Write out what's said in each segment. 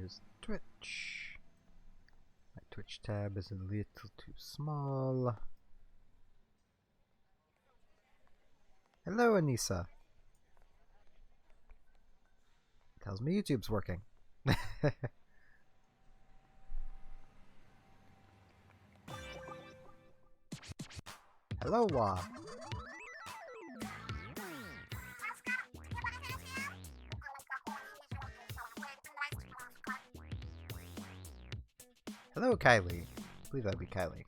There's Twitch. My Twitch tab is a little too small. Hello, Anissa. Tells me YouTube's working. Hello, Wa. Hello, Kylie. I believe that'd be Kylie.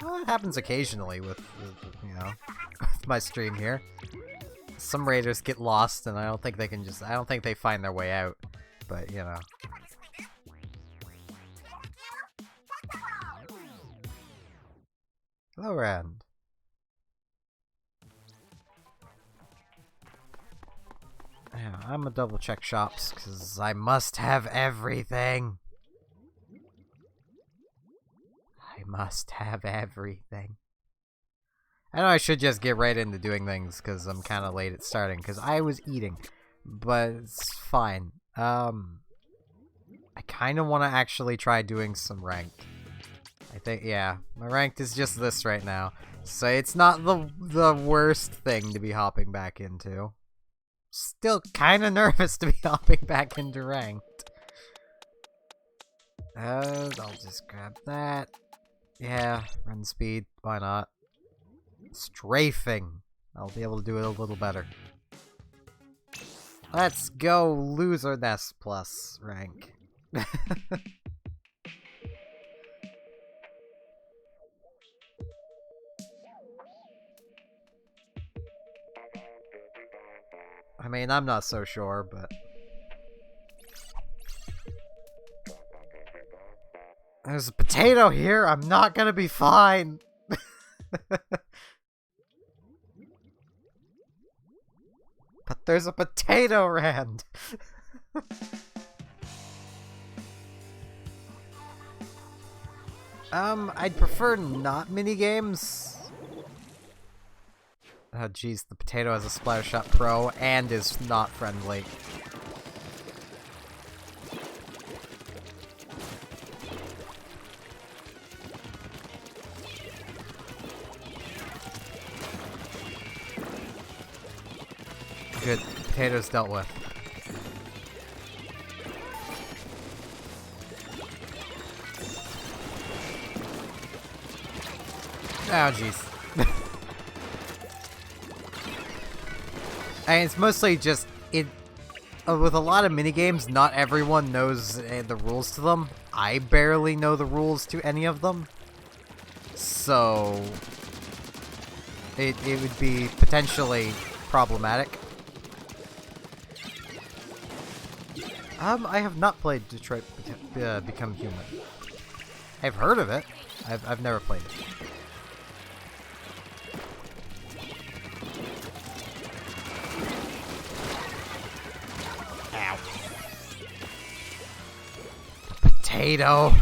Well, it happens occasionally with you know, with my stream here. Some raiders get lost, and I don't think they find their way out. But you know. Hello, Rand. Yeah, I'm gonna double check shops because I must have everything. I must have everything. I know I should just get right into doing things because I'm kind of late at starting because I was eating, but it's fine. I kind of want to actually try doing some ranked. I think, yeah, my ranked is just this right now, so it's not the worst thing to be hopping back into. Still kind of nervous to be hopping back into ranked. I'll just grab that. Yeah, run speed, why not? Strafing. I'll be able to do it a little better. Let's go loser nest plus rank. I mean, I'm not so sure, but... There's a potato here! I'm not gonna be fine! But there's a potato, Rand! I'd prefer not minigames. Oh jeez, the potato has a Splattershot Pro and is not friendly. Good, potatoes dealt with. Oh jeez. And it's mostly just with a lot of minigames, not everyone knows the rules to them. I barely know the rules to any of them, so it would be potentially problematic. I have not played Detroit Become Human. I've heard of it. I've never played it. Ow. Potato.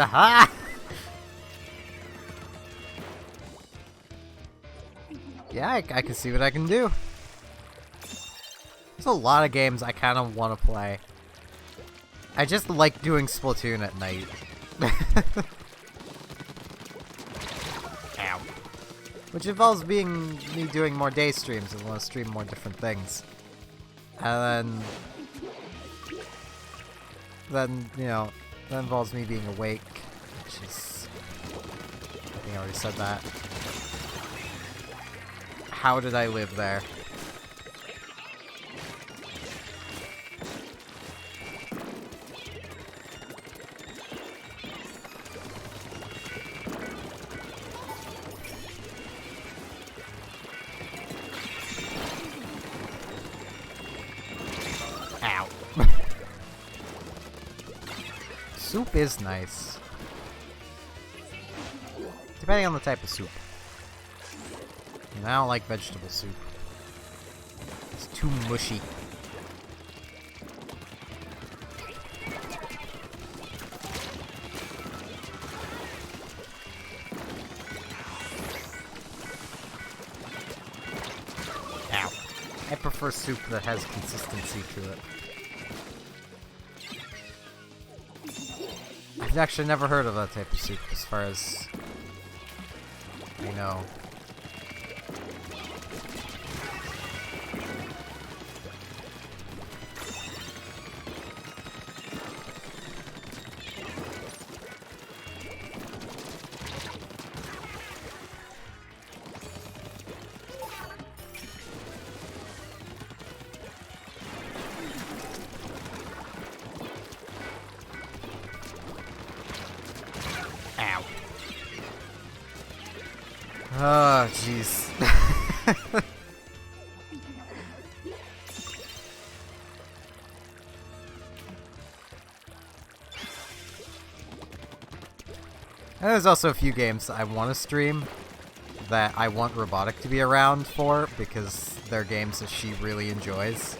Aha! Yeah, I can see what I can do. There's a lot of games I kind of want to play. I just like doing Splatoon at night. Ow. Which involves me doing more day streams and want to stream more different things. And then, you know, that involves me being awake, which is... I think I already said that. How did I live there? Soup is nice. Depending on the type of soup. And I don't like vegetable soup. It's too mushy. Ow. I prefer soup that has consistency to it. I've actually never heard of that type of soup, as far as I know. Ow. Oh, jeez. And there's also a few games I want to stream that I want Robotic to be around for, because they're games that she really enjoys.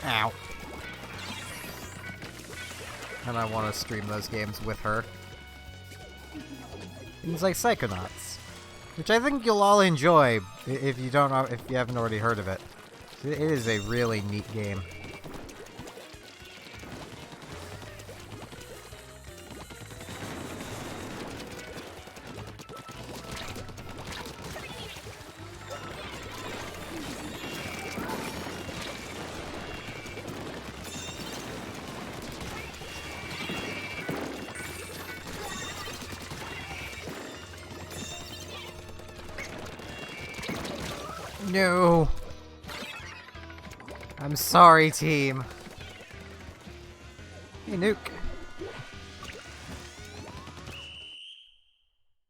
Ow. And I want to stream those games with her. Things like Psychonauts, which I think you'll all enjoy if you haven't already heard of it. It is a really neat game. No. I'm sorry, team. Hey, Nuke.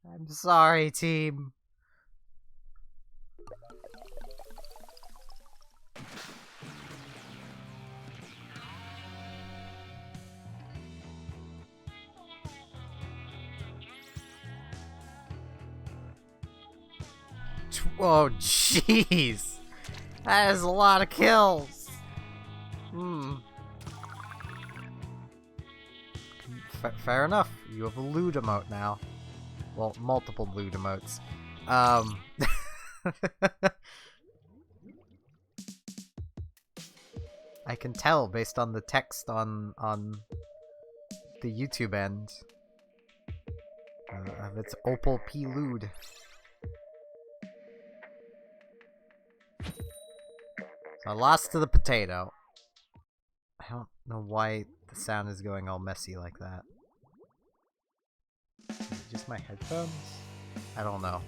I'm sorry, team. Oh, jeez. That is a lot of kills. Fair enough. You have a loot emote now. Well, multiple loot emotes. I can tell based on the text on the YouTube end of its Opal P. Lude. So I lost to the potato. I don't know why the sound is going all messy like that. Is it just my headphones? I don't know.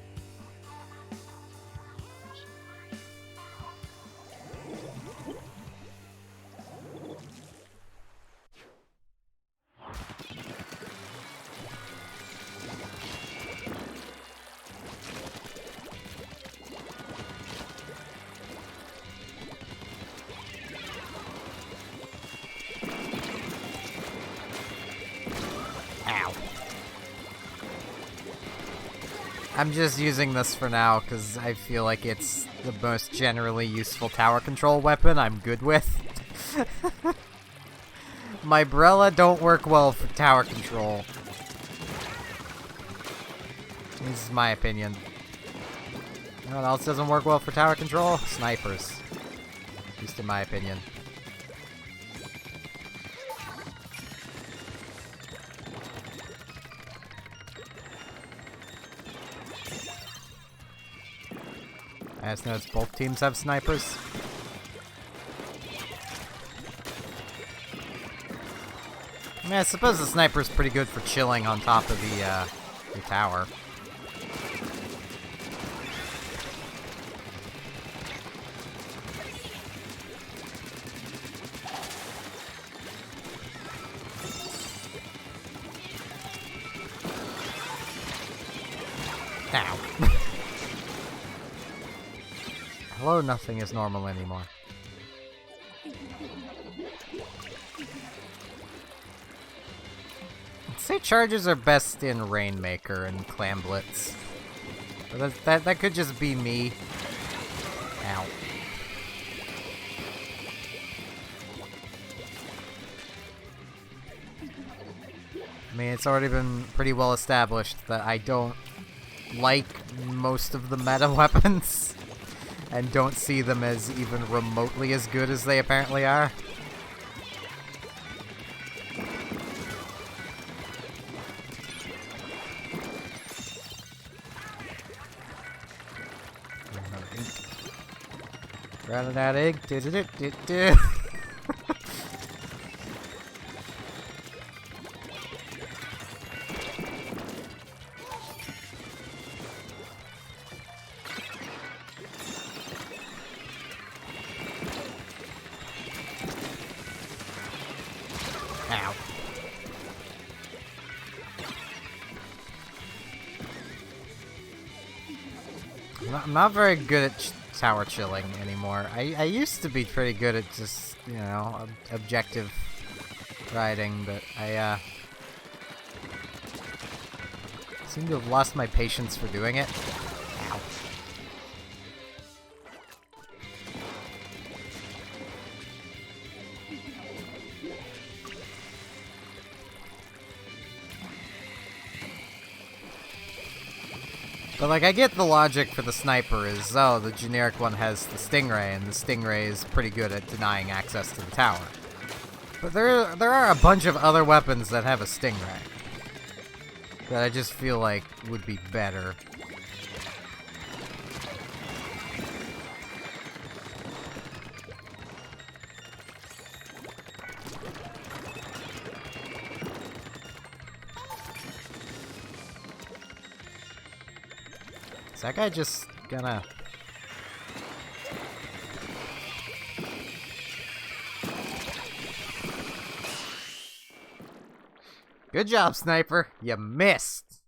Ow. I'm just using this for now because I feel like it's the most generally useful tower control weapon I'm good with. My Brella don't work well for tower control. This is my opinion. You know what else doesn't work well for tower control? Snipers. At least in my opinion. I just noticed both teams have snipers. I mean, I suppose the sniper's pretty good for chilling on top of the tower. Ow. Hello, nothing is normal anymore. I'd say charges are best in Rainmaker and Clam Blitz. But that could just be me. Ow. I mean, it's already been pretty well established that I don't like most of the meta weapons and don't see them as even remotely as good as they apparently are. Running out of ink. Ow. I'm not very good at tower chilling anymore. I used to be pretty good at just, you know, objective riding, but I seem to have lost my patience for doing it. Ow. But, like, I get the logic for the sniper is, oh, the generic one has the Stingray, and the Stingray is pretty good at denying access to the tower. But there are a bunch of other weapons that have a Stingray that I just feel like would be better. Is that guy just gonna... Good job, Sniper. You missed.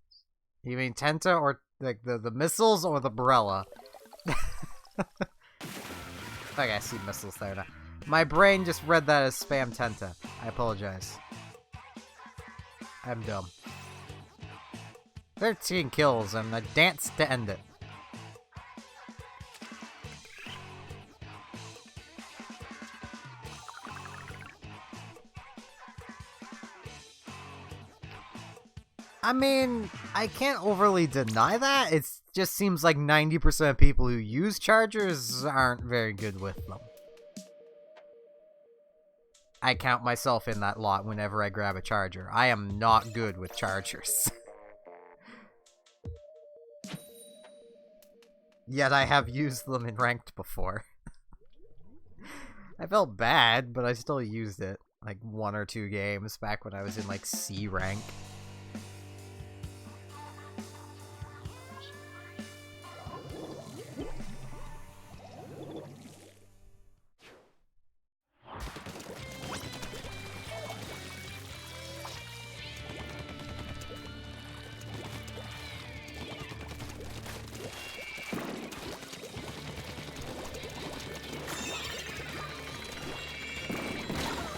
You mean Tenta or like the missiles or the Barella? Okay, I see missiles there now. My brain just read that as spam Tenta. I apologize. I'm dumb. 13 kills and a dance to end it. I mean, I can't overly deny that. It just seems like 90% of people who use chargers aren't very good with them. I count myself in that lot whenever I grab a charger. I am not good with chargers. Yet I have used them in ranked before. I felt bad, but I still used it. Like 1 or 2 games back when I was in like C rank.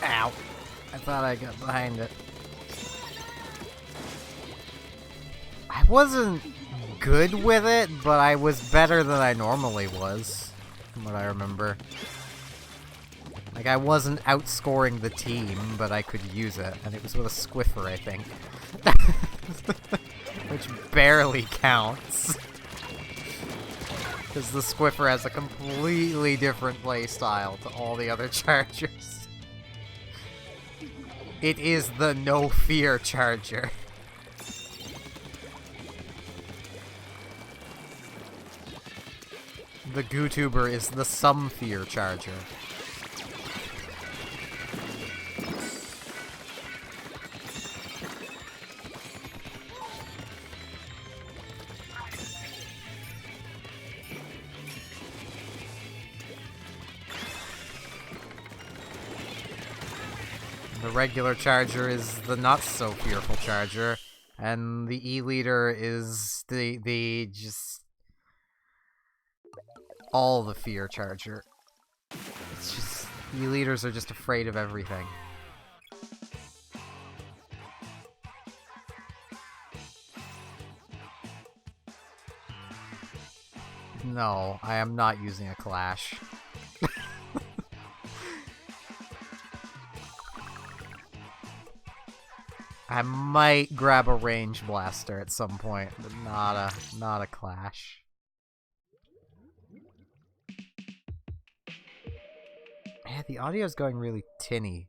Ow. I thought I got behind it. I wasn't good with it, but I was better than I normally was, from what I remember. Like, I wasn't outscoring the team, but I could use it, and it was with a Squiffer, I think. Which barely counts. Because the Squiffer has a completely different playstyle to all the other chargers. It is the no fear charger. The GooTuber is the some fear charger. The regular charger is the not so fearful charger, And the E-liter is the just all the fear charger. It's just E-liters are just afraid of everything. No, I am not using a Clash. I might grab a range blaster at some point, but not a Clash. Yeah, the audio's going really tinny.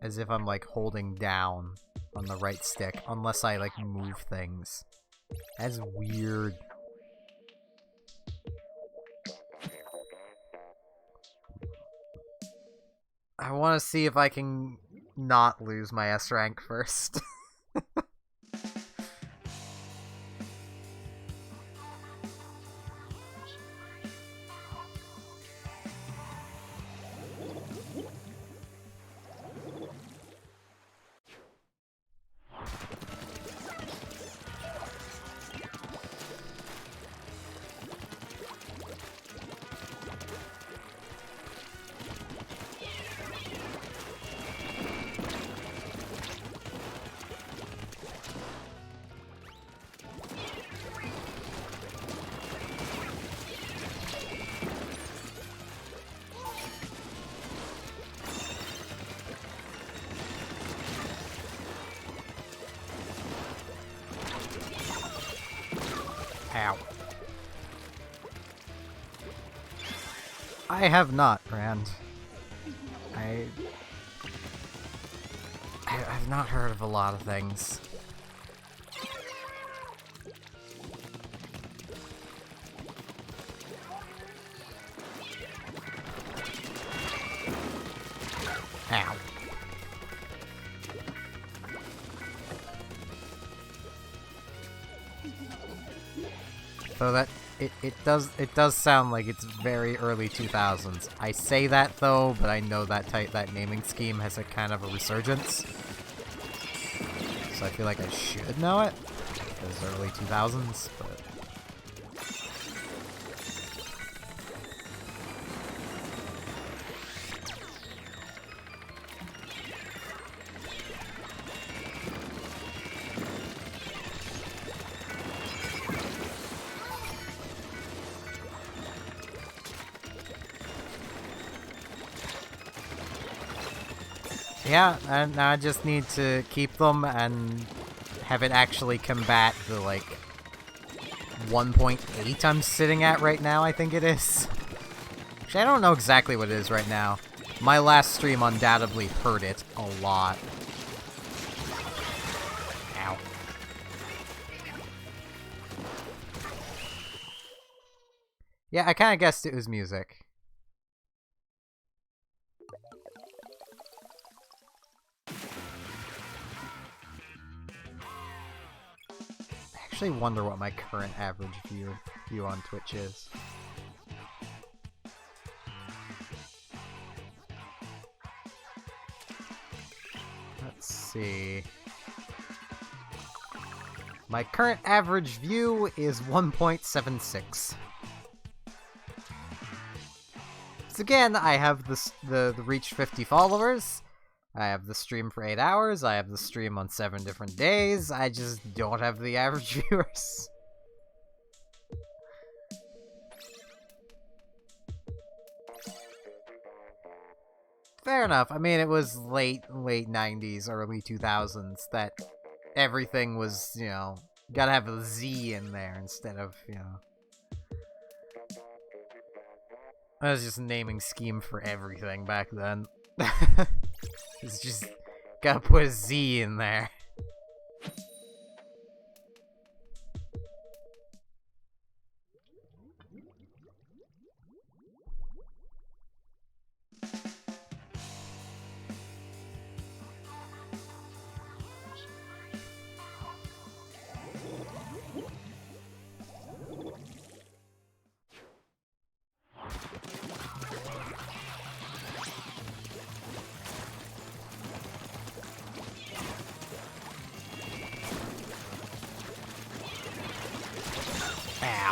As if I'm like holding down on the right stick, unless I like move things. That's weird. I want to see if I can not lose my S rank first. Ow. I have not, Rand. I've not heard of a lot of things. Ow. So that it does sound like it's very early 2000s. I say that though, but I know that that naming scheme has a kind of a resurgence. So I feel like I should know it because early 2000s, but yeah, and I just need to keep them and have it actually combat the, like, 1.8 I'm sitting at right now, I think it is. Actually, I don't know exactly what it is right now. My last stream undoubtedly hurt it a lot. Ow. Yeah, I kind of guessed it was music. I actually wonder what my current average view on Twitch is. Let's see. My current average view is 1.76. So again, I have the reach 50 followers. I have the stream for 8 hours, I have the stream on 7 different days, I just don't have the average viewers. Fair enough, I mean, it was late 90s, early 2000s that everything was, you know, gotta have a Z in there instead of, you know. That was just a naming scheme for everything back then. It's just gotta put a Z in there.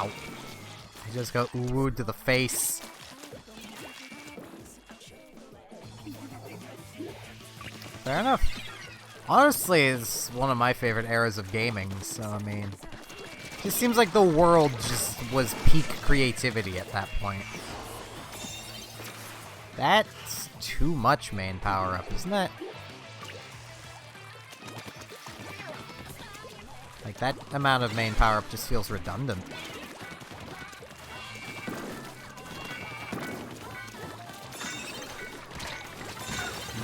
Ow. I just got ooh to the face. Fair enough. Honestly, it's one of my favorite eras of gaming, so I mean... It just seems like the world just was peak creativity at that point. That's too much main power-up, isn't it? Like, that amount of main power-up just feels redundant.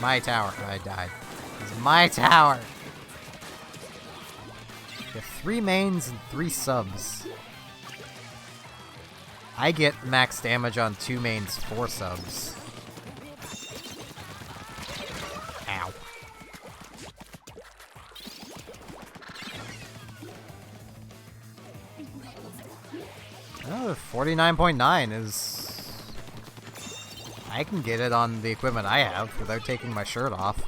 My tower. I died. It's my tower! You have 3 mains and 3 subs. I get max damage on 2 mains, 4 subs. Ow. Oh, 49.9 is... I can get it on the equipment I have without taking my shirt off.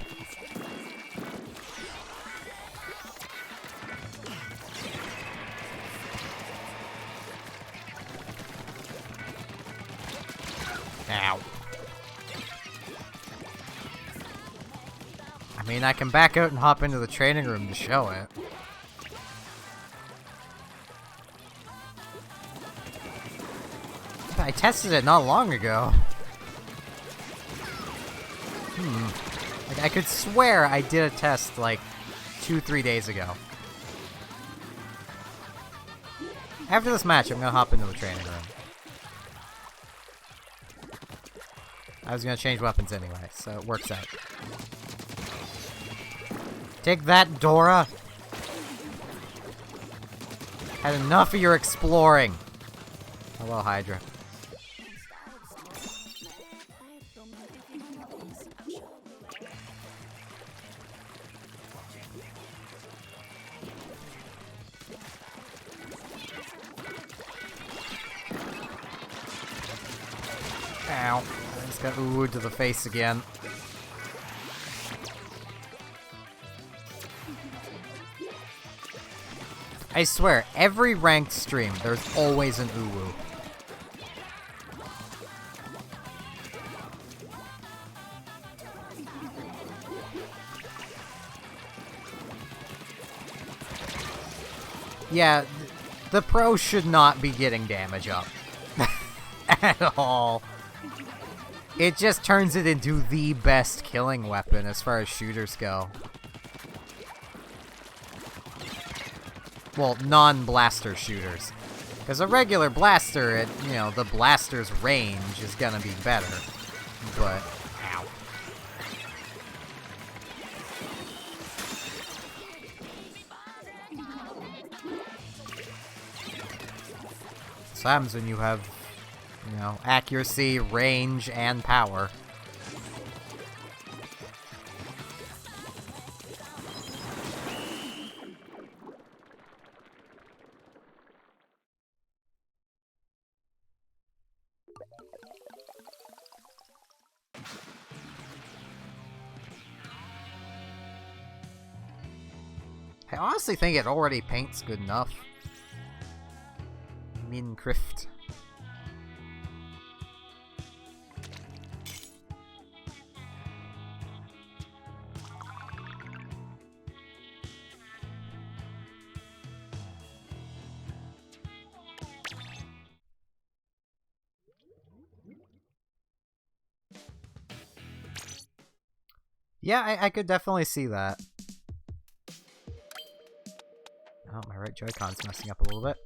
Ow. I mean, I can back out and hop into the training room to show it. I tested it not long ago. Like, I could swear I did a test, like, 2-3 days ago. After this match, I'm gonna hop into the training room. I was gonna change weapons anyway, so it works out. Take that, Dora! Had enough of your exploring! Hello, Hydra. Ow. I just got oohed to the face again. I swear, every ranked stream, there's always an uwu. Yeah, the pro should not be getting damage up. At all. It just turns it into the best killing weapon as far as shooters go. Well, non-blaster shooters. Because a regular blaster, you know, the blaster's range is gonna be better. But, ow. So what happens when you have, you know, accuracy, range, and power. I honestly think it already paints good enough. Minecraft. Yeah, I could definitely see that. Oh, my right Joy-Con's messing up a little bit.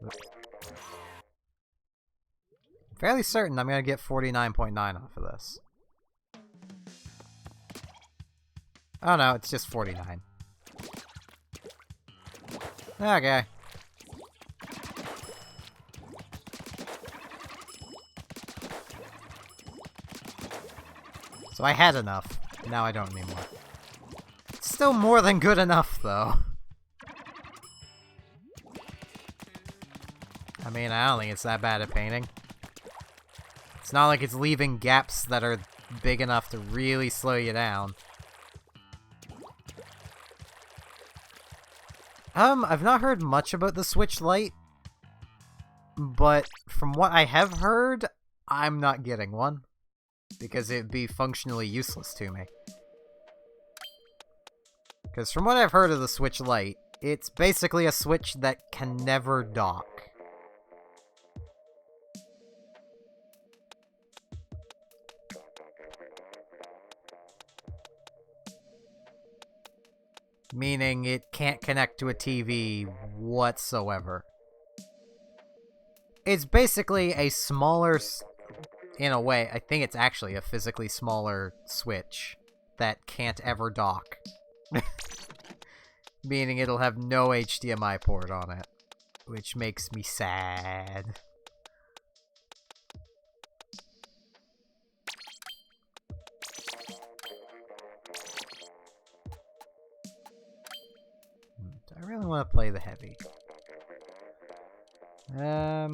Oops. I'm fairly certain I'm gonna get 49.9 off of this. Oh no, it's just 49. Okay. So I had enough. Now I don't anymore. It's still more than good enough, though. I mean, I don't think it's that bad at painting. It's not like it's leaving gaps that are big enough to really slow you down. I've not heard much about the Switch Lite, but from what I have heard, I'm not getting one, because it'd be functionally useless to me. Because from what I've heard of the Switch Lite, it's basically a Switch that can never dock. Meaning it can't connect to a TV whatsoever. It's basically a smaller, in a way, I think it's actually a physically smaller Switch that can't ever dock. Meaning it'll have no HDMI port on it, which makes me sad. Do I really want to play the heavy? Nah,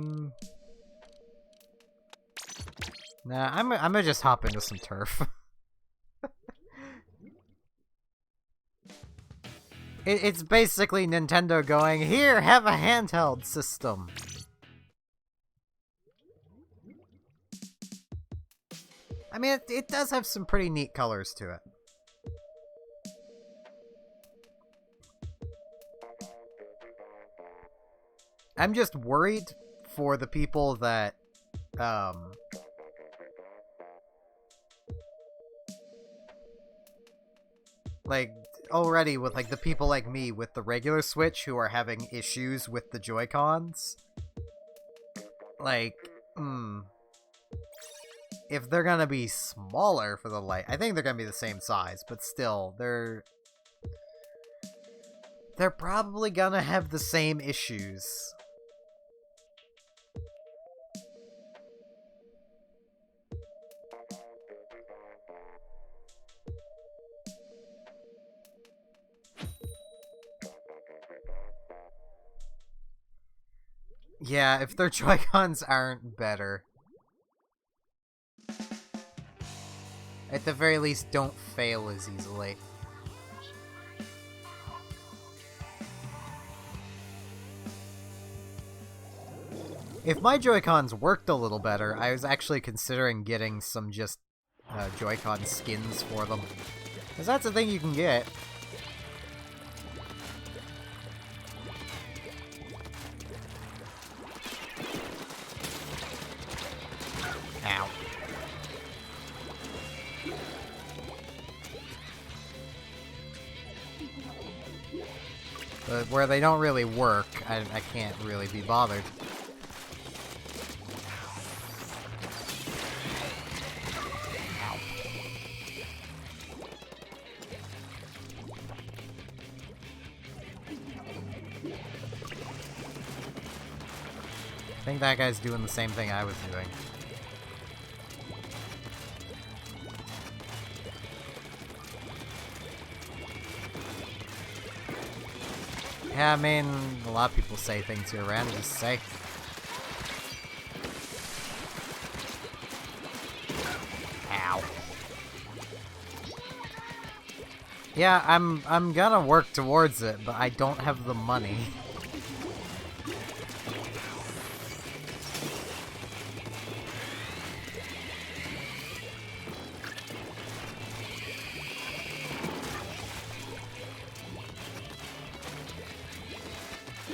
I'm gonna just hop into some turf. It's basically Nintendo going, here, have a handheld system. I mean, it does have some pretty neat colors to it. I'm just worried for the people that, like, already with, like, the people like me with the regular Switch who are having issues with the Joy-Cons. Like, if they're gonna be smaller for the Lite, I think they're gonna be the same size, but still, they're probably gonna have the same issues. Yeah, if their Joy-Cons aren't better. At the very least, don't fail as easily. If my Joy-Cons worked a little better, I was actually considering getting some just Joy-Con skins for them. Because that's a thing you can get. Ow. But where they don't really work, I can't really be bothered. Ow. I think that guy's doing the same thing I was doing. Yeah, I mean, a lot of people say things here around, just say. Ow. Yeah, I'm gonna work towards it, but I don't have the money.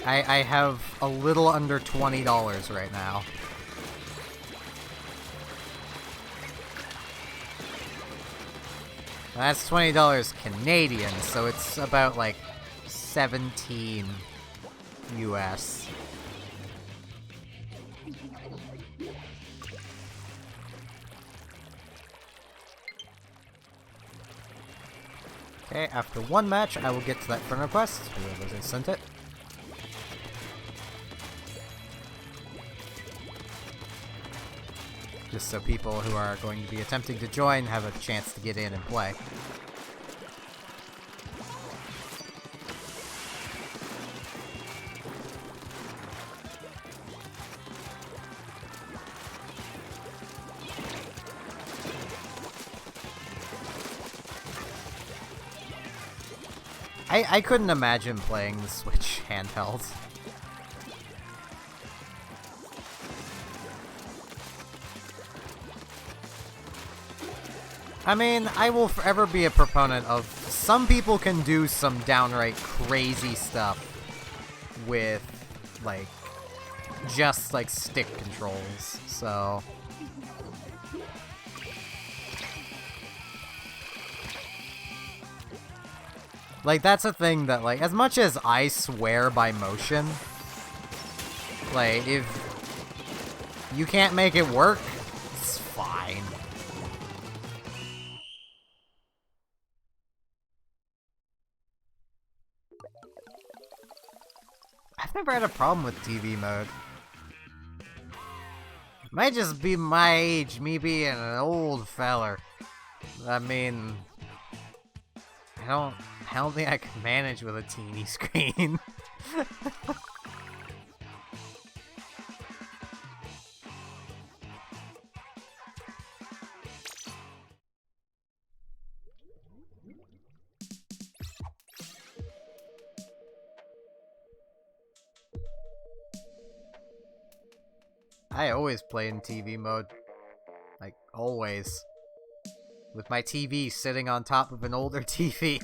I have a little under $20 right now. That's $20 Canadian, so it's about like 17 US. Okay, after one match, I will get to that friend request, whoever sent it. Just so people who are going to be attempting to join have a chance to get in and play. I couldn't imagine playing the Switch handheld. I mean, I will forever be a proponent of some people can do some downright crazy stuff with, like, just, like, stick controls, so... Like, that's a thing that, like, as much as I swear by motion, like, if you can't make it work, it's fine. I've never had a problem with TV mode. It might just be my age, me being an old feller. I mean, I don't think I can manage with a teeny screen. I always play in TV mode. Like, always. With my TV sitting on top of an older TV.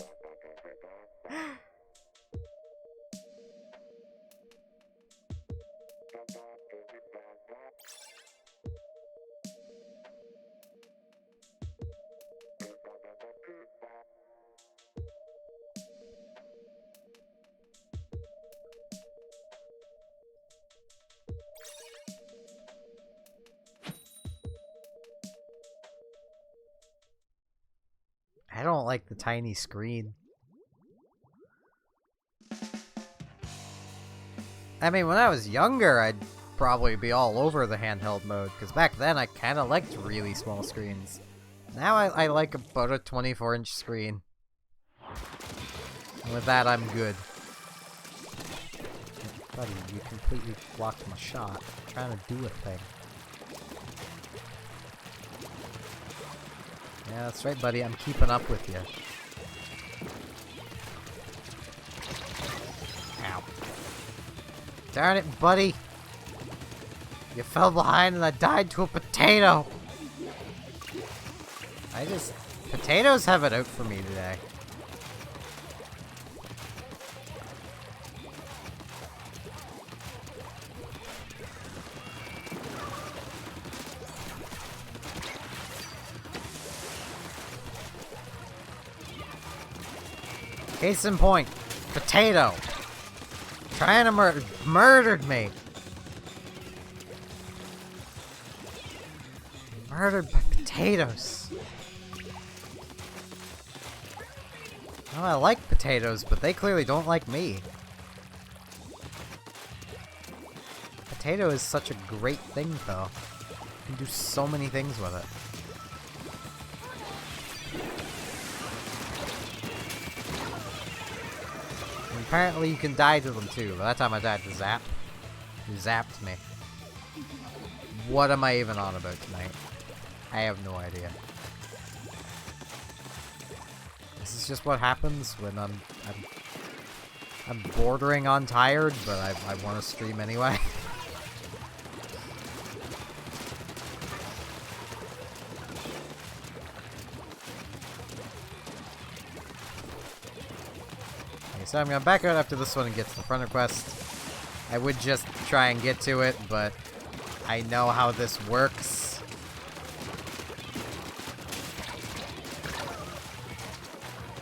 I don't like the tiny screen. I mean, when I was younger, I'd probably be all over the handheld mode, because back then I kind of liked really small screens. Now I like about a 24-inch screen. And with that, I'm good. Buddy, you completely blocked my shot. I'm trying to do a thing. Yeah, that's right, buddy. I'm keeping up with you. Ow. Darn it, buddy. You fell behind and I died to a potato. Potatoes have it out for me today. Case in point, potato. Trying to murdered me. Murdered by potatoes. Well, I like potatoes, but they clearly don't like me. Potato is such a great thing, though. You can do so many things with it. Apparently you can die to them too, but that time I died to Zap. He zapped me. What am I even on about tonight? I have no idea. This is just what happens when I'm bordering on tired, but I want to stream anyway. So I'm gonna back out after this one and get to the front quest. I would just try and get to it, but I know how this works.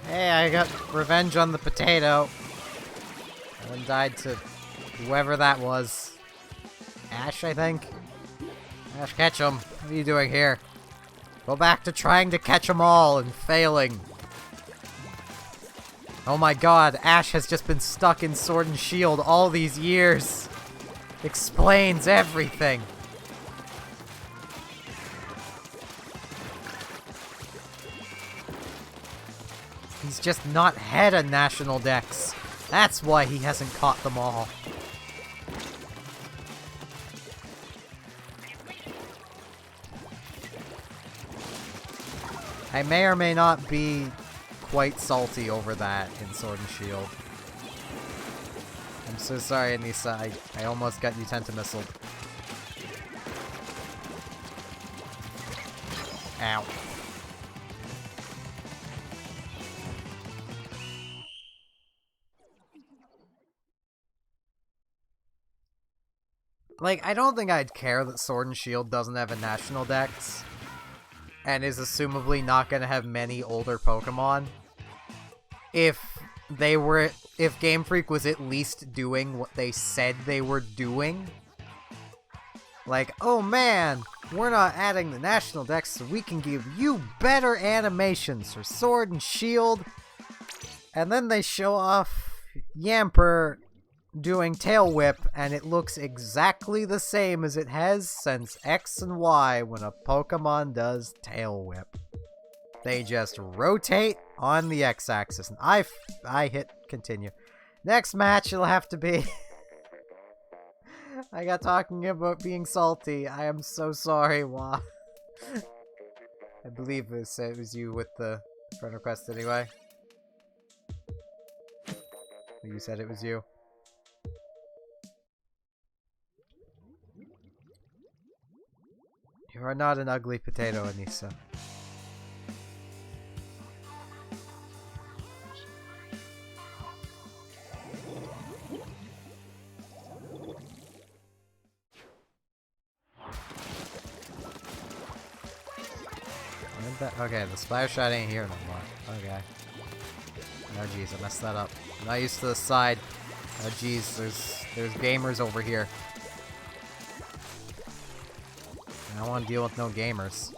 Hey, I got revenge on the potato. And died to whoever that was. Ash, I think? Ash Ketchum, what are you doing here? Go back to trying to catch them all and failing. Oh my god, Ash has just been stuck in Sword and Shield all these years. Explains everything. He's just not had a national dex. That's why he hasn't caught them all. I may or may not be quite salty over that in Sword and Shield. I'm so sorry, Anissa. I almost got you Tentamissiled. Ow. Like, I don't think I'd care that Sword and Shield doesn't have a national dex, and is assumably not going to have many older Pokemon, if Game Freak was at least doing what they said they were doing. Like, oh man, we're not adding the national dex so we can give you better animations for Sword and Shield. And then they show off Yamper doing Tail Whip, and it looks exactly the same as it has since X and Y when a Pokemon does Tail Whip. They just rotate on the X-axis, and I hit continue. Next match, it'll have to be... I got talking about being salty. I am so sorry, Wah. I believe it was you with the friend request anyway. You said it was you. You are not an ugly potato, Anissa. Okay, the splash shot ain't here no more. Okay. Oh jeez, I messed that up. I'm not used to the side. Oh jeez, there's gamers over here. I don't want to deal with no gamers.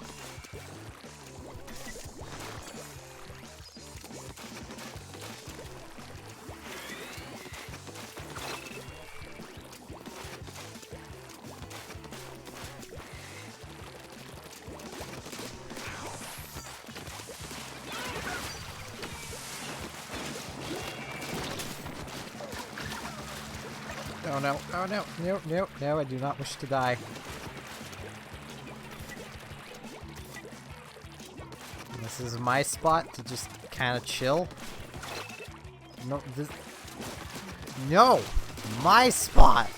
Oh no, oh no, no, no, no, I do not wish to die. This is my spot to just kind of chill. No, no! My spot!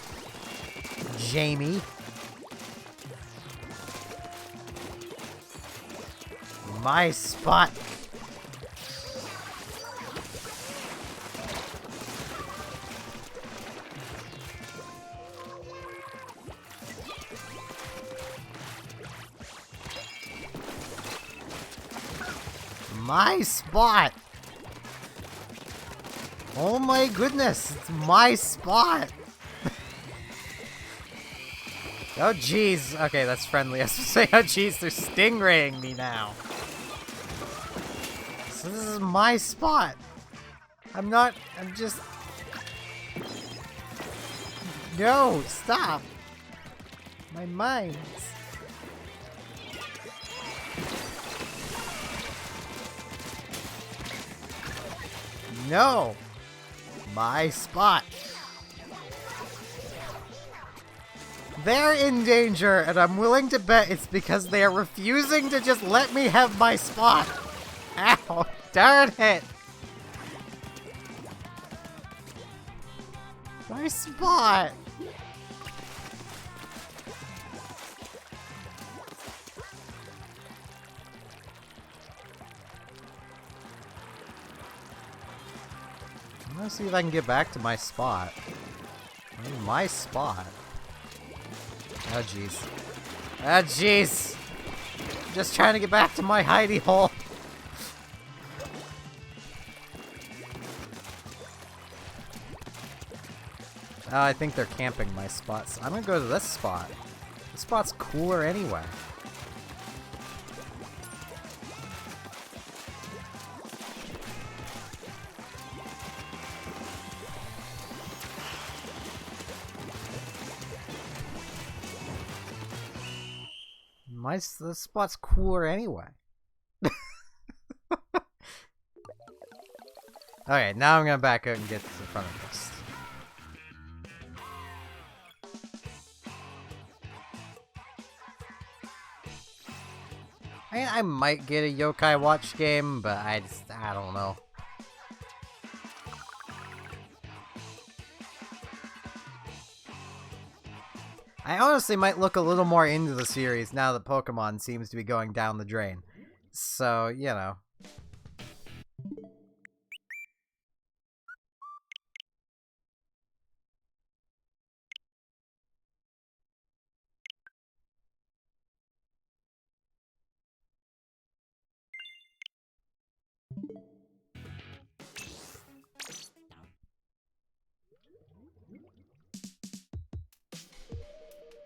Jamie. My spot! My spot! Oh my goodness, it's my spot! Oh jeez, okay, that's friendly. I was to say, oh jeez, they're stingraying me now. So this is my spot. I'm just... No, stop! My mind. No! My spot! They're in danger, and I'm willing to bet it's because they are refusing to just let me have my spot! Ow! Darn it! My spot! Let's see if I can get back to my spot. My spot. Oh jeez. Oh jeez! Just trying to get back to my hidey hole. I think they're camping my spots. I'm gonna go to this spot. This spot's cooler anyway. This spot's cooler anyway. Okay, now I'm gonna back out and get to the front of this. I mean, I might get a Yokai Watch game, but I don't know. I honestly might look a little more into the series now that Pokemon seems to be going down the drain. So, you know.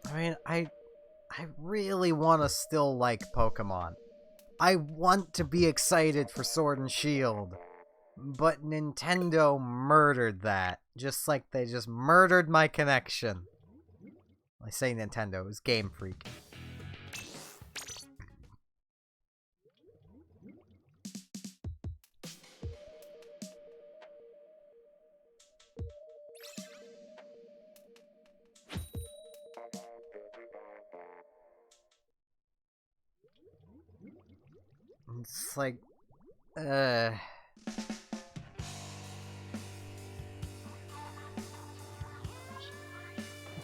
I mean, I really want to still like Pokemon. I want to be excited for Sword and Shield. But Nintendo murdered that. Just like they just murdered my connection. I say Nintendo, it was Game Freak. It's like,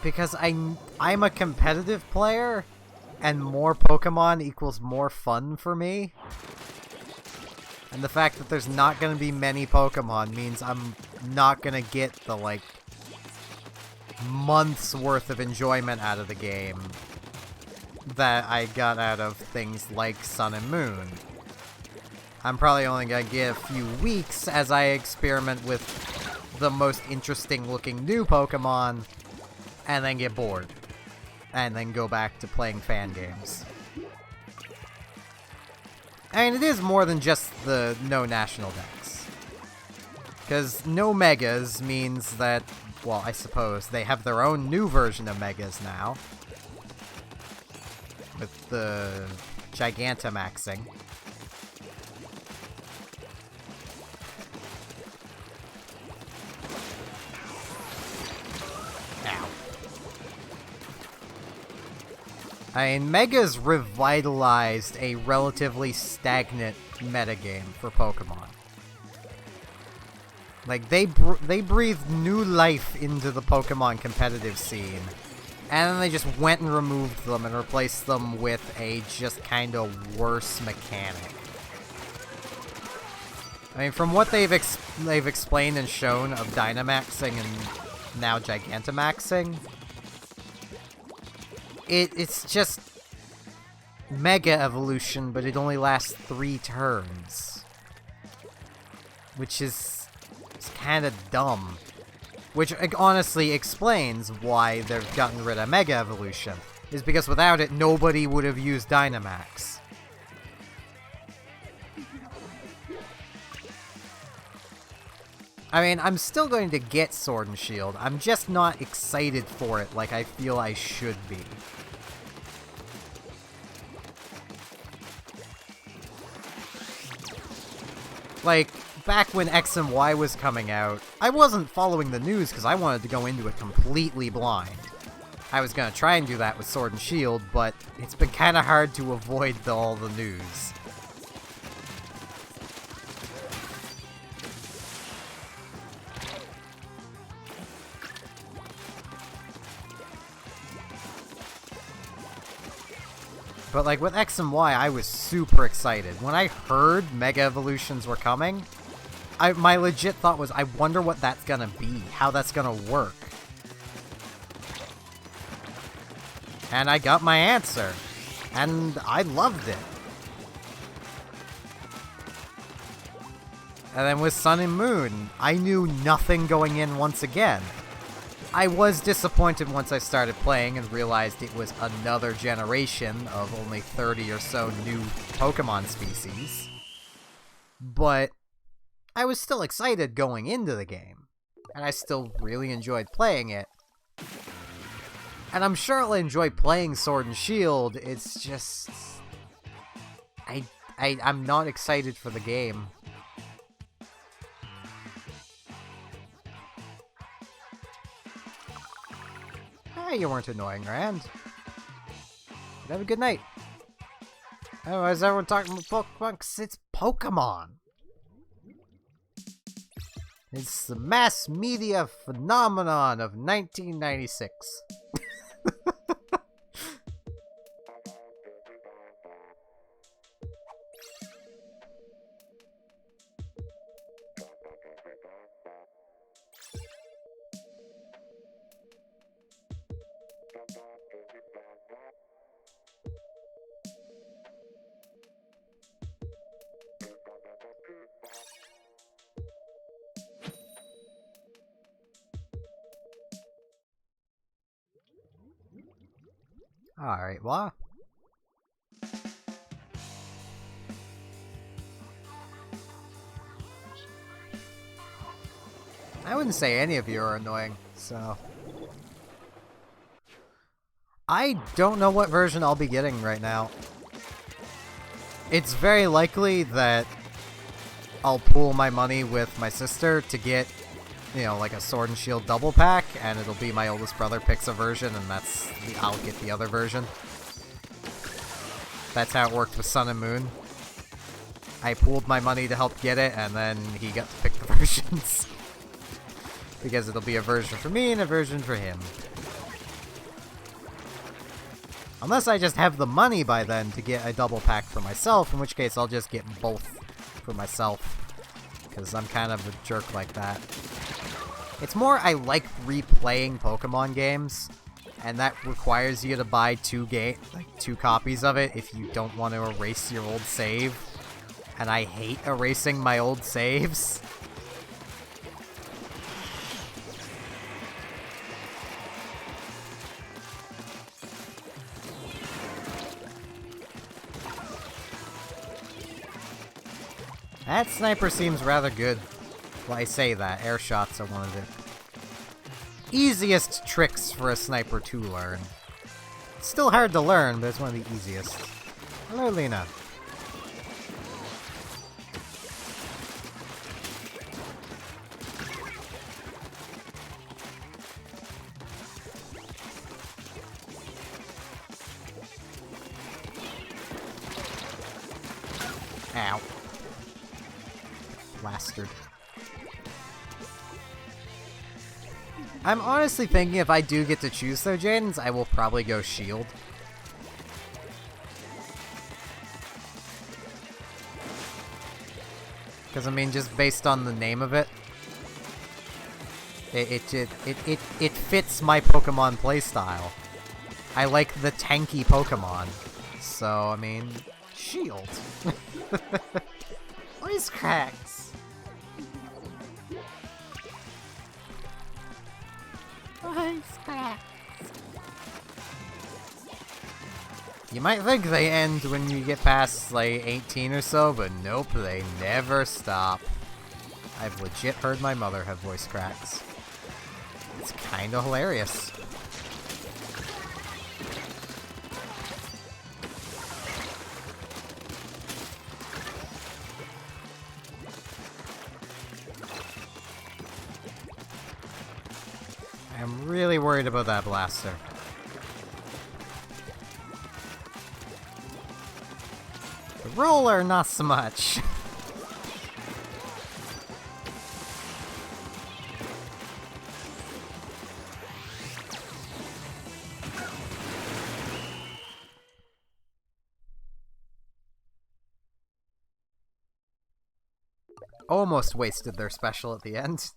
because I'm a competitive player, and more Pokemon equals more fun for me. And the fact that there's not gonna be many Pokemon means I'm not gonna get the, like, months worth of enjoyment out of the game that I got out of things like Sun and Moon. I'm probably only gonna get a few weeks as I experiment with the most interesting looking new Pokemon, and then get bored. And then go back to playing fan games. I mean, it is more than just the no national decks. Because no Megas means that, well, I suppose, they have their own new version of Megas now. With the Gigantamaxing. Ow. I mean, Megas revitalized a relatively stagnant metagame for Pokemon. Like, they breathed new life into the Pokemon competitive scene, and then they just went and removed them and replaced them with a just kind of worse mechanic. I mean, from what they've explained and shown of Dynamaxing and now Gigantamaxing, it's just Mega Evolution, but it only lasts 3 turns. Which is kind of dumb. Which honestly explains why they've gotten rid of Mega Evolution. Is because without it, nobody would have used Dynamax. I mean, I'm still going to get Sword and Shield. I'm just not excited for it like I feel I should be. Like, back when X and Y was coming out, I wasn't following the news because I wanted to go into it completely blind. I was going to try and do that with Sword and Shield, but it's been kind of hard to avoid all the news. But like with X and Y, I was super excited. When I heard Mega Evolutions were coming, my legit thought was, I wonder what that's gonna be, how that's gonna work. And I got my answer. And I loved it. And then with Sun and Moon, I knew nothing going in once again. I was disappointed once I started playing and realized it was another generation of only 30 or so new Pokemon species. But I was still excited going into the game, and I still really enjoyed playing it. And I'm sure I'll enjoy playing Sword and Shield, it's just... I'm not excited for the game. You weren't annoying, Rand. But have a good night. Oh, why is everyone talking about Pokemon? 'Cause it's Pokemon. It's the mass media phenomenon of 1996. Alright, well. I wouldn't say any of you are annoying, so. I don't know what version I'll be getting right now. It's very likely that I'll pool my money with my sister to get, you know, like a Sword and Shield double pack, and it'll be my oldest brother picks a version, and I'll get the other version. That's how it worked with Sun and Moon. I pooled my money to help get it, and then he got to pick the versions. Because it'll be a version for me and a version for him. Unless I just have the money by then to get a double pack for myself, in which case I'll just get both for myself. Because I'm kind of a jerk like that. It's more I like replaying Pokemon games, and that requires you to buy two copies of it if you don't want to erase your old save. And I hate erasing my old saves. That sniper seems rather good. Well, I say that. Air shots are one of the easiest tricks for a sniper to learn. It's still hard to learn, but it's one of the easiest. Hello, Lena. Ow. Bastard. I'm honestly thinking if I do get to choose though, Jaden's, I will probably go Shield. Because I mean, just based on the name of it, it fits my Pokemon playstyle. I like the tanky Pokemon, so I mean, Shield. Voice cracks. You might think they end when you get past, like, 18 or so, but nope, they never stop. I've legit heard my mother have voice cracks. It's kinda hilarious. I'm really worried about that blaster. The roller, not so much. Almost wasted their special at the end.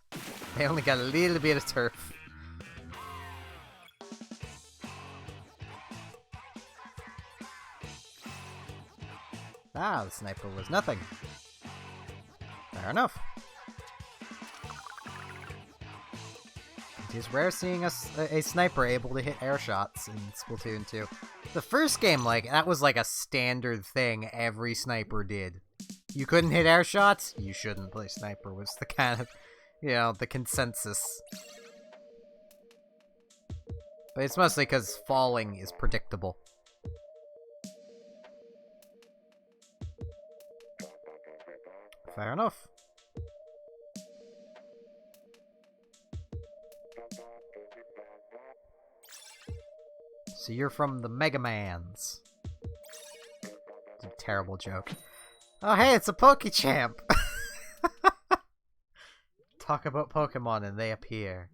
They only got a little bit of turf. Ah, the sniper was nothing. Fair enough. It is rare seeing a sniper able to hit air shots in Splatoon 2. The first game, like, that was like a standard thing every sniper did. You couldn't hit air shots? You shouldn't play sniper was the kind of, you know, the consensus. But it's mostly because falling is predictable. Fair enough. So you're from the Mega Mans. terrible joke. Oh, hey, it's a Pokechamp! Talk about Pokemon and they appear.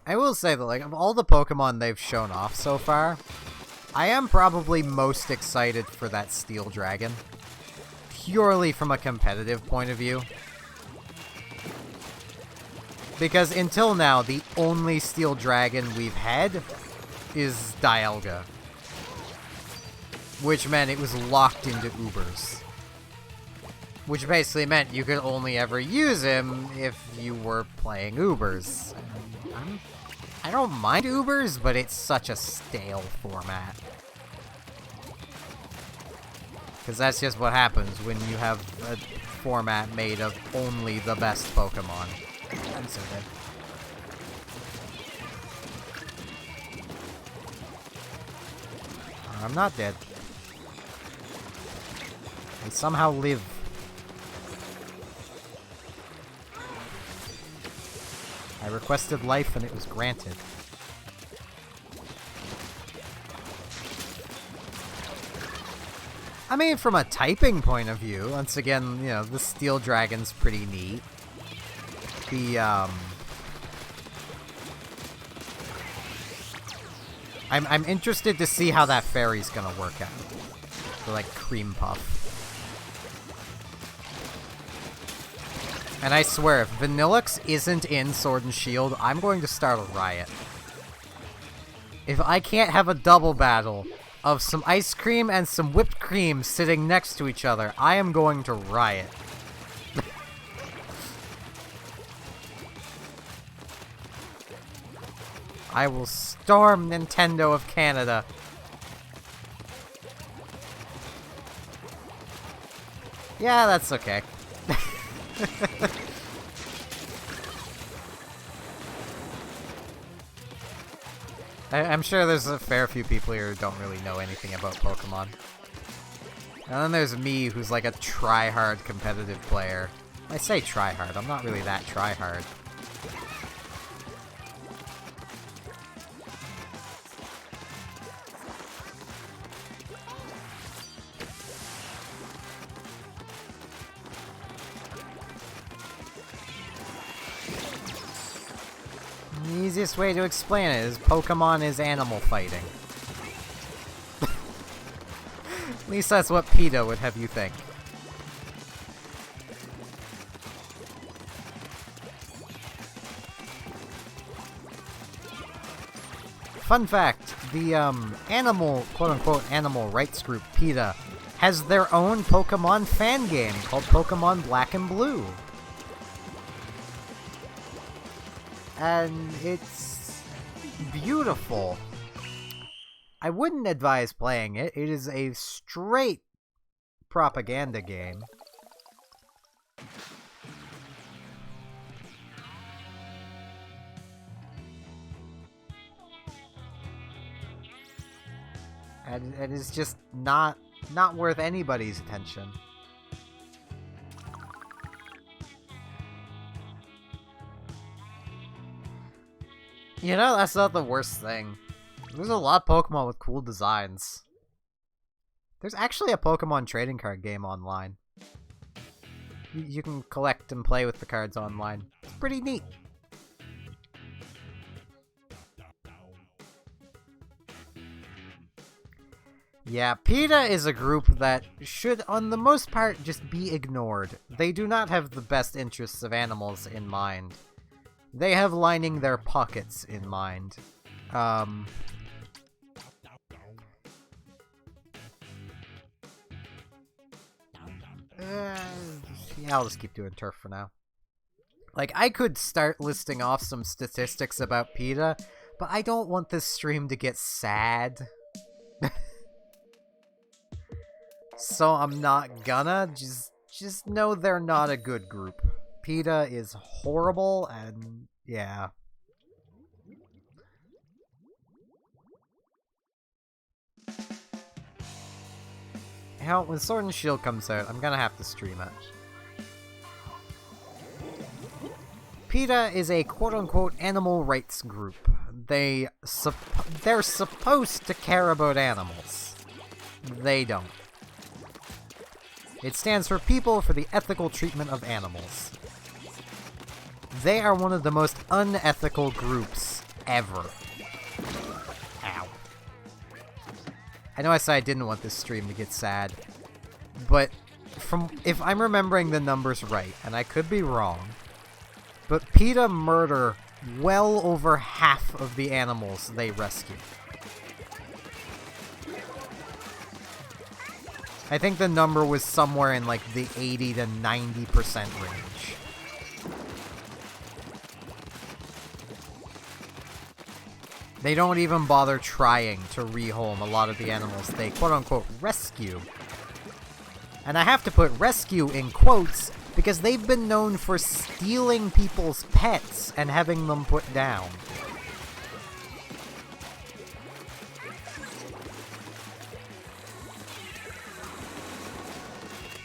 I will say that, like, of all the Pokemon they've shown off so far, I am probably most excited for that Steel Dragon. Purely from a competitive point of view. Because until now, the only Steel Dragon we've had is Dialga. Which meant it was locked into Ubers. Which basically meant you could only ever use him if you were playing Ubers. I don't mind Ubers, but it's such a stale format. Because that's just what happens when you have a format made of only the best Pokemon. I'm so dead. I'm not dead. I somehow live. I requested life and it was granted. I mean, from a typing point of view, once again, you know, the Steel Dragon's pretty neat. The, I'm interested to see how that fairy's gonna work out. The, like, cream puff. And I swear, if Vanillix isn't in Sword and Shield, I'm going to start a riot. If I can't have a double battle of some ice cream and some whipped cream sitting next to each other, I am going to riot. I will storm Nintendo of Canada. Yeah, that's okay. I'm sure there's a fair few people here who don't really know anything about Pokemon. And then there's me, who's like a try-hard competitive player. I say try-hard, I'm not really that try-hard. The easiest way to explain it is Pokemon is animal fighting. At least that's what PETA would have you think. Fun fact, the animal, quote-unquote, animal rights group PETA has their own Pokemon fan game called Pokemon Black and Blue. And it's beautiful. I wouldn't advise playing it. It is a straight propaganda game. And it is just not worth anybody's attention. You know, that's not the worst thing. There's a lot of Pokemon with cool designs. There's actually a Pokemon trading card game online. You can collect and play with the cards online. It's pretty neat. Yeah, PETA is a group that should, on the most part, just be ignored. They do not have the best interests of animals in mind. They have lining their pockets in mind. Yeah, I'll just keep doing turf for now. Like, I could start listing off some statistics about PETA, but I don't want this stream to get sad. So I'm not gonna. Just know they're not a good group. PETA is horrible, and yeah. Hell, when Sword and Shield comes out, I'm gonna have to stream it. PETA is a quote-unquote animal rights group. They're supposed to care about animals. They don't. It stands for People for the Ethical Treatment of Animals. They are one of the most unethical groups ever. Ow. I know I said I didn't want this stream to get sad, but if I'm remembering the numbers right, and I could be wrong, but PETA murder well over half of the animals they rescue. I think the number was somewhere in like the 80 to 90% range. They don't even bother trying to rehome a lot of the animals they quote-unquote rescue. And I have to put rescue in quotes because they've been known for stealing people's pets and having them put down.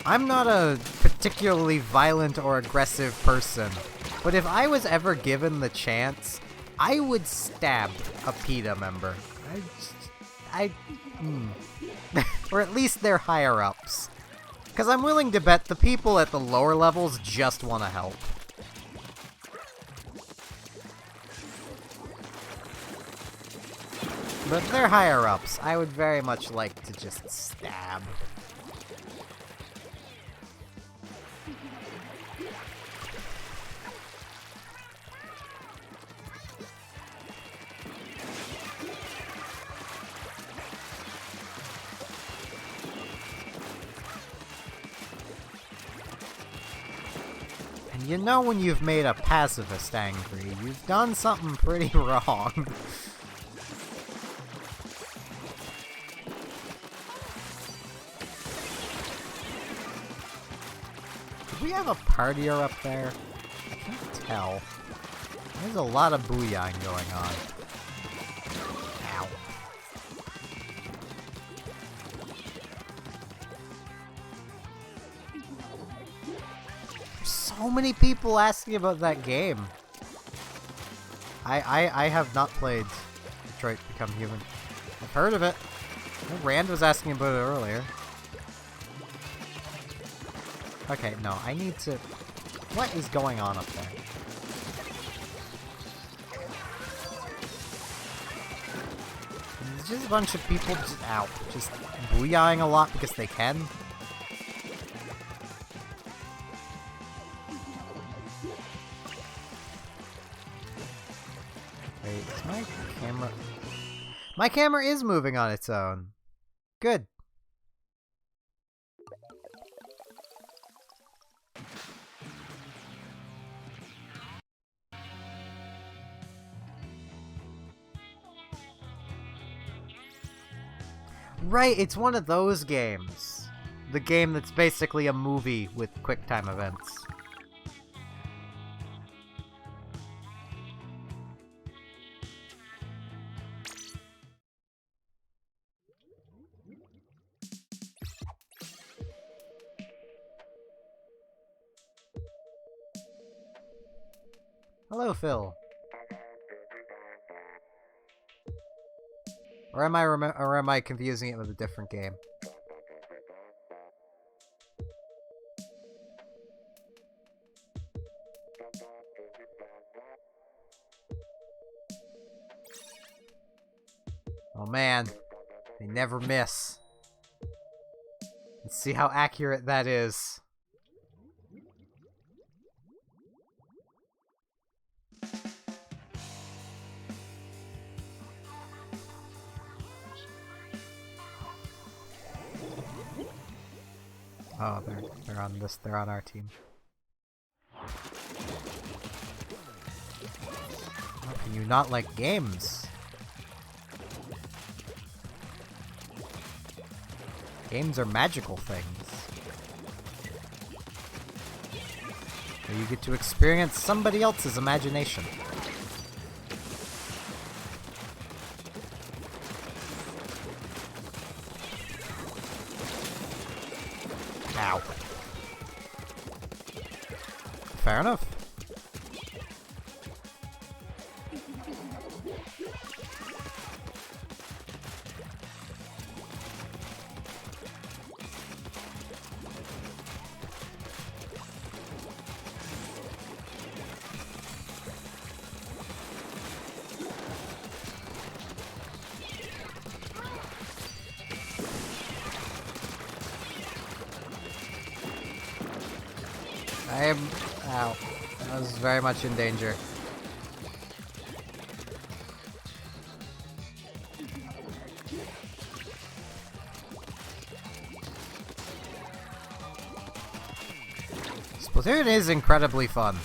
I'm not a particularly violent or aggressive person, but if I was ever given the chance, I would stab a PETA member. Or at least their higher-ups. Because I'm willing to bet the people at the lower levels just want to help. But their higher-ups, I would very much like to just stab. You know when you've made a pacifist angry, you've done something pretty wrong. Do we have a partier up there? I can't tell. There's a lot of booyahing going on. Ow. So many people asking about that game. I have not played Detroit Become Human. I've heard of it. Rand was asking about it earlier. Okay, no, I need to... What is going on up there? There's just a bunch of people just booyahing a lot because they can. My camera is moving on its own. Good. Right, it's one of those games. The game that's basically a movie with QuickTime events. Hello, Phil. Or am I confusing it with a different game? Oh man, they never miss. Let's see how accurate that is. Oh, they're on this. They're on our team. How can you not like games? Games are magical things. Where you get to experience somebody else's imagination. Ow. Fair enough. I am... Ow. I was very much in danger. Splatoon is incredibly fun.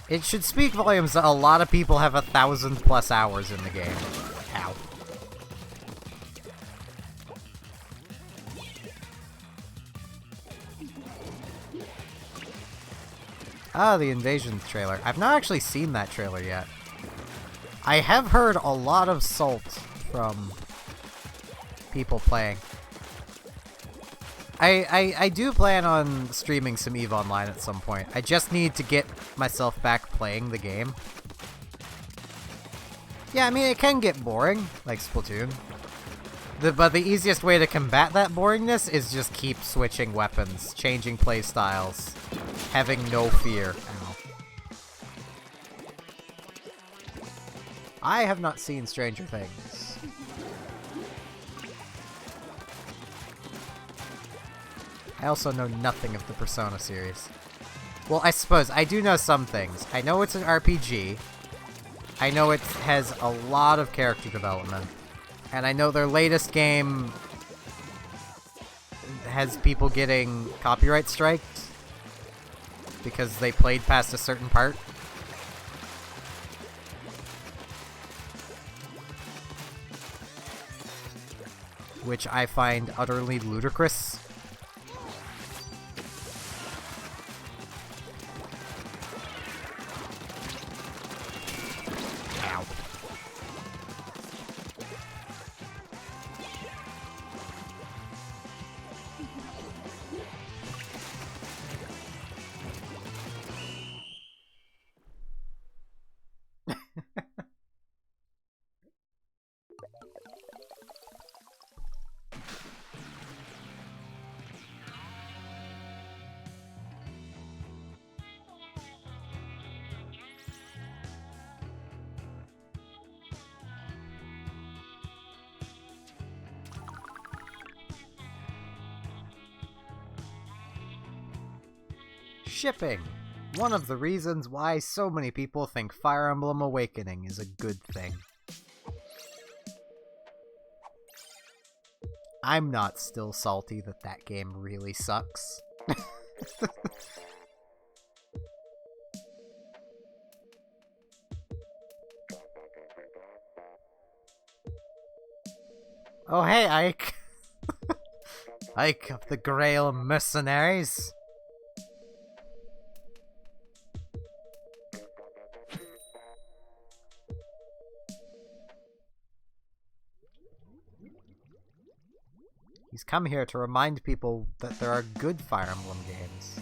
It should speak volumes that a lot of people have 1,000+ hours in the game. Ow. Ah, the Invasion trailer. I've not actually seen that trailer yet. I have heard a lot of salt from people playing. I do plan on streaming some EVE Online at some point. I just need to get myself back playing the game. Yeah, I mean, it can get boring, like Splatoon. But the easiest way to combat that boringness is just keep switching weapons, changing playstyles, having no fear. Ow. I have not seen Stranger Things. I also know nothing of the Persona series. Well, I suppose I do know some things. I know it's an RPG. I know it has a lot of character development. And I know their latest game has people getting copyright striked because they played past a certain part. Which I find utterly ludicrous. Shipping. One of the reasons why so many people think Fire Emblem Awakening is a good thing. I'm not still salty that that game really sucks. Oh hey, Ike! Ike of the Grail Mercenaries! He's come here to remind people that there are good Fire Emblem games.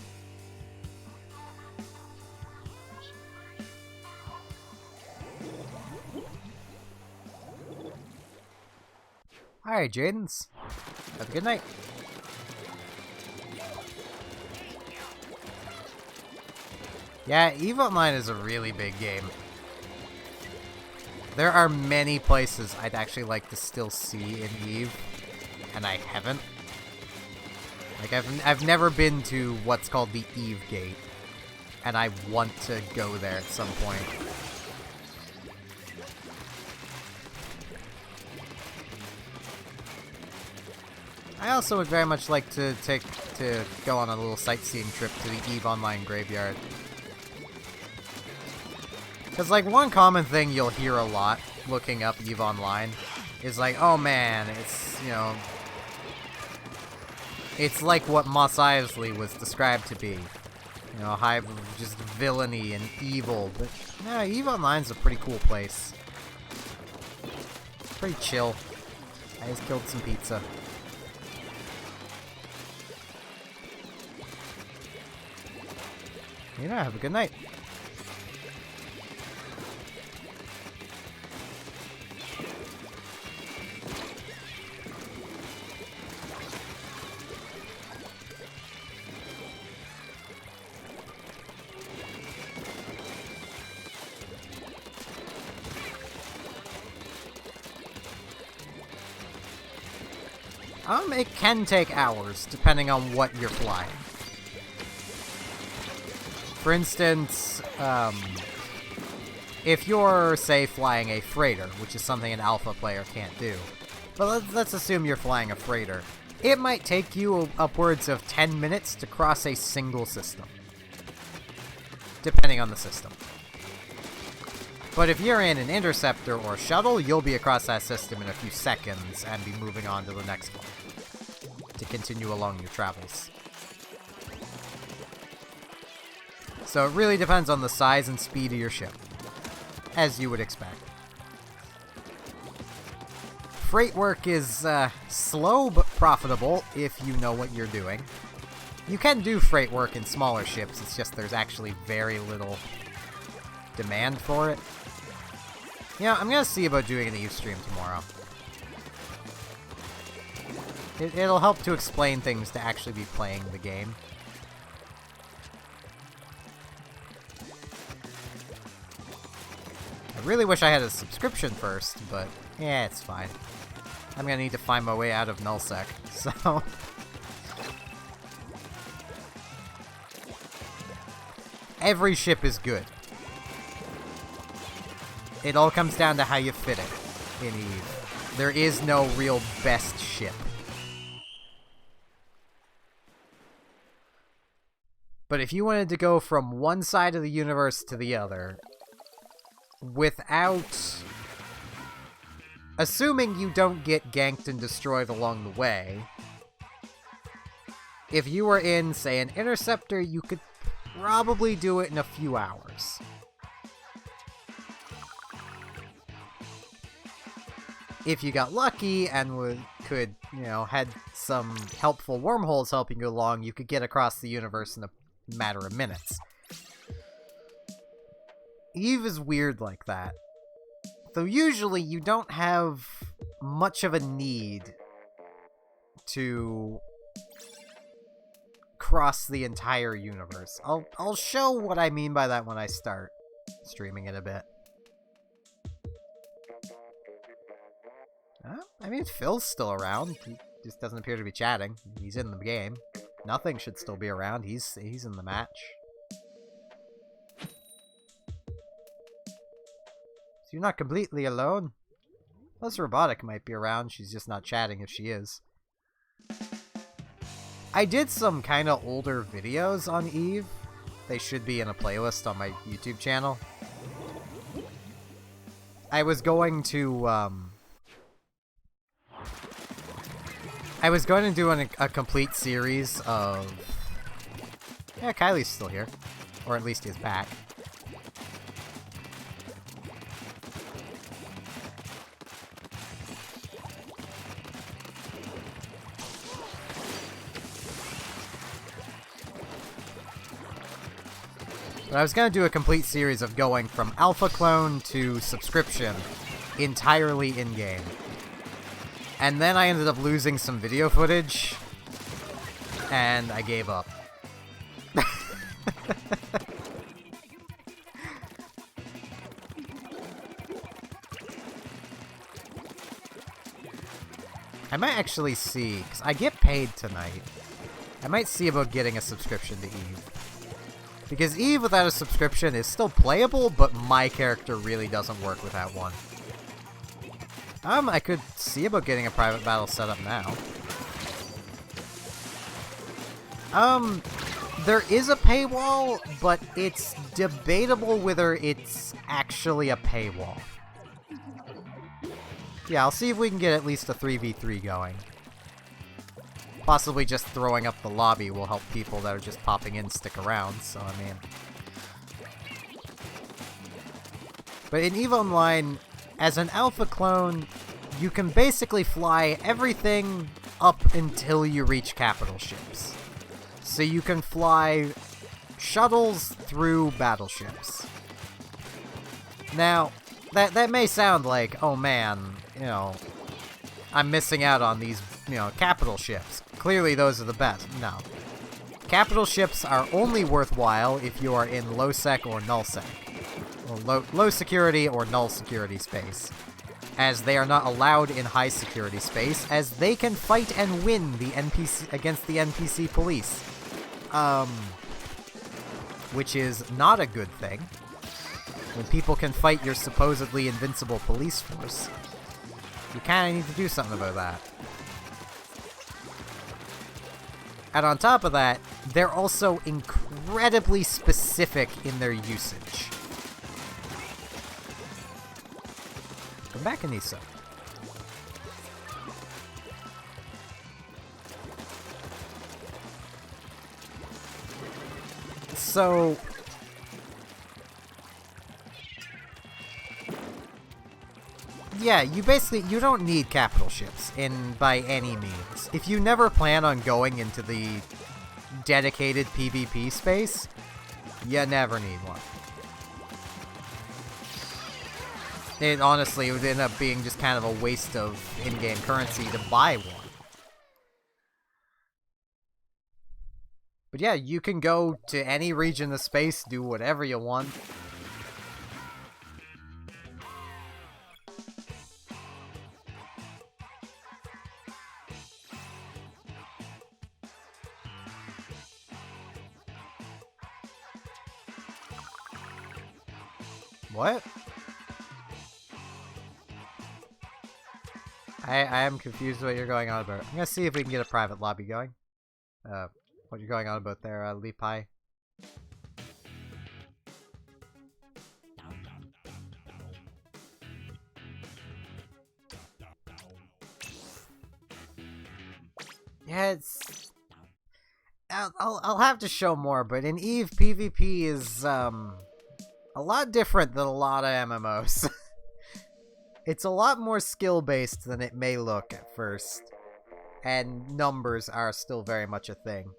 Alright, Jadens. Have a good night. Yeah, EVE Online is a really big game. There are many places I'd actually like to still see in EVE. And I haven't. Like, I've never been to what's called the Eve Gate, and I want to go there at some point. I also would very much like to go on a little sightseeing trip to the EVE Online graveyard. Because, like, one common thing you'll hear a lot looking up EVE Online is like, oh man, it's, you know, it's like what Mos Eisley was described to be. You know, hive of just villainy and evil. But, yeah, EVE Online's a pretty cool place. Pretty chill. I just killed some pizza. You know, have a good night. It can take hours, depending on what you're flying. For instance, if you're, say, flying a freighter, which is something an alpha player can't do, but let's assume you're flying a freighter, it might take you upwards of 10 minutes to cross a single system, depending on the system. But if you're in an interceptor or shuttle, you'll be across that system in a few seconds and be moving on to the next one to continue along your travels. So it really depends on the size and speed of your ship, as you would expect. Freight work is slow but profitable if you know what you're doing. You can do freight work in smaller ships, it's just there's actually very little demand for it. Yeah, I'm gonna see about doing an Eve stream tomorrow. It'll help to explain things to actually be playing the game. I really wish I had a subscription first, but yeah, it's fine. I'm gonna need to find my way out of nullsec, so... Every ship is good. It all comes down to how you fit it in Eve. There is no real best ship. But if you wanted to go from one side of the universe to the other, without... assuming you don't get ganked and destroyed along the way, if you were in, say, an interceptor, you could probably do it in a few hours. If you got lucky and could, you know, had some helpful wormholes helping you along, you could get across the universe in a matter of minutes. Eve is weird like that. Though usually you don't have much of a need to cross the entire universe. I'll show what I mean by that when I start streaming it a bit. I mean, Phil's still around. He just doesn't appear to be chatting. He's in the game. Nothing should still be around. He's in the match. So you're not completely alone. Plus Robotic might be around. She's just not chatting if she is. I did some kind of older videos on Eve. They should be in a playlist on my YouTube channel. I was going to do a complete series of... Yeah, Kylie's still here. Or at least he's back. But I was going to do a complete series of going from Alpha Clone to subscription entirely in-game. And then I ended up losing some video footage, and I gave up. I might actually see, because I get paid tonight. I might see about getting a subscription to Eve. Because Eve without a subscription is still playable, but my character really doesn't work without one. I could see about getting a private battle set up now. There is a paywall, but it's debatable whether it's actually a paywall. Yeah, I'll see if we can get at least a 3v3 going. Possibly just throwing up the lobby will help people that are just popping in stick around, so I mean... But in EVE Online, as an alpha clone, you can basically fly everything up until you reach capital ships. So you can fly shuttles through battleships. Now, that may sound like, oh man, you know, I'm missing out on these, you know, capital ships. Clearly those are the best. No. Capital ships are only worthwhile if you are in low sec or null sec. Or low security or null security space. As they are not allowed in high security space, as they can fight and win the NPC against the NPC police. which is not a good thing. When people can fight your supposedly invincible police force, you kind of need to do something about that. And on top of that, they're also incredibly specific in their usage. Come back, Anissa. So... yeah, you don't need capital ships by any means. If you never plan on going into the dedicated PvP space, you never need one. It honestly would end up being just kind of a waste of in-game currency to buy one. But yeah, you can go to any region of space, do whatever you want. What? I am confused what you're going on about. I'm gonna see if we can get a private lobby going. What you're going on about there, Lepai? Yeah, it's... I'll have to show more, but in EVE, PvP is, a lot different than a lot of MMOs. It's a lot more skill-based than it may look at first. And numbers are still very much a thing.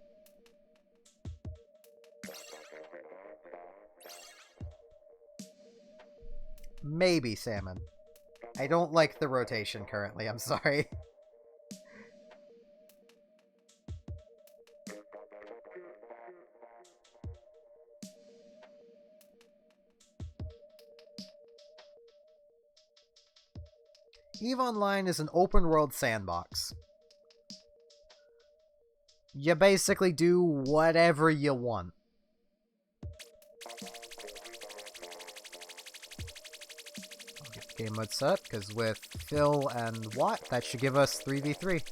Maybe salmon. I don't like the rotation currently, I'm sorry. EVE Online is an open-world sandbox. You basically do whatever you want. I'll get the game mode set, because with Phil and Watt, that should give us 3v3.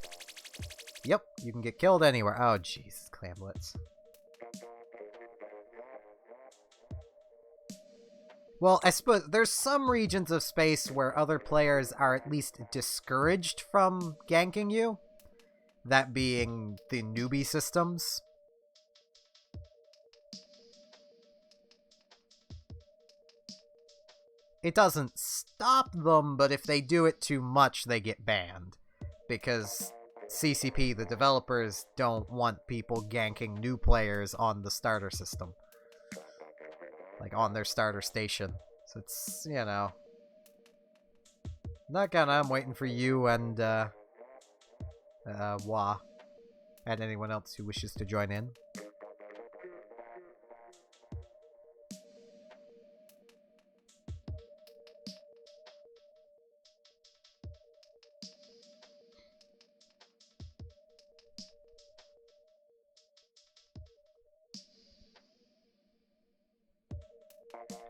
Yep, you can get killed anywhere. Oh, jeez, clamlets. Well, I suppose there's some regions of space where other players are at least discouraged from ganking you. That being the newbie systems. It doesn't stop them, but if they do it too much, they get banned. Because CCP, the developers, don't want people ganking new players on the starter system. Like, on their starter station. So it's, you know... Not gonna, I'm waiting for you and, Wah. And anyone else who wishes to join in.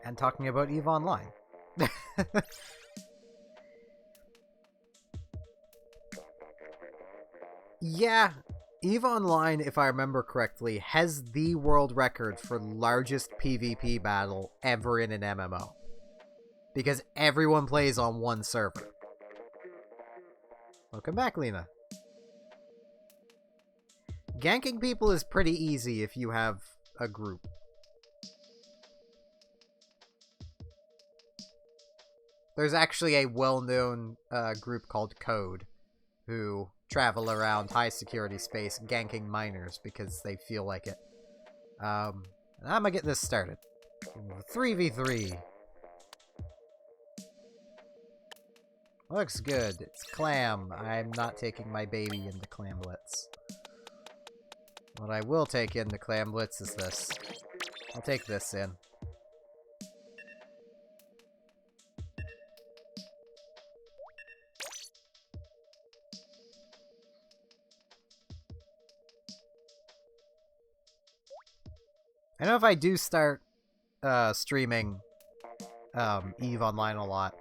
And talking about EVE Online. Yeah, EVE Online, if I remember correctly, has the world record for largest PvP battle ever in an MMO. Because everyone plays on one server. Welcome back, Lena. Ganking people is pretty easy if you have a group. There's actually a well-known group called Code, who travel around high-security space ganking miners because they feel like it. I'm gonna get this started. 3v3. Looks good. It's Clam. I'm not taking my baby into Clamblitz. What I will take into Clamblitz is this. I'll take this in. I know if I do start streaming EVE Online a lot,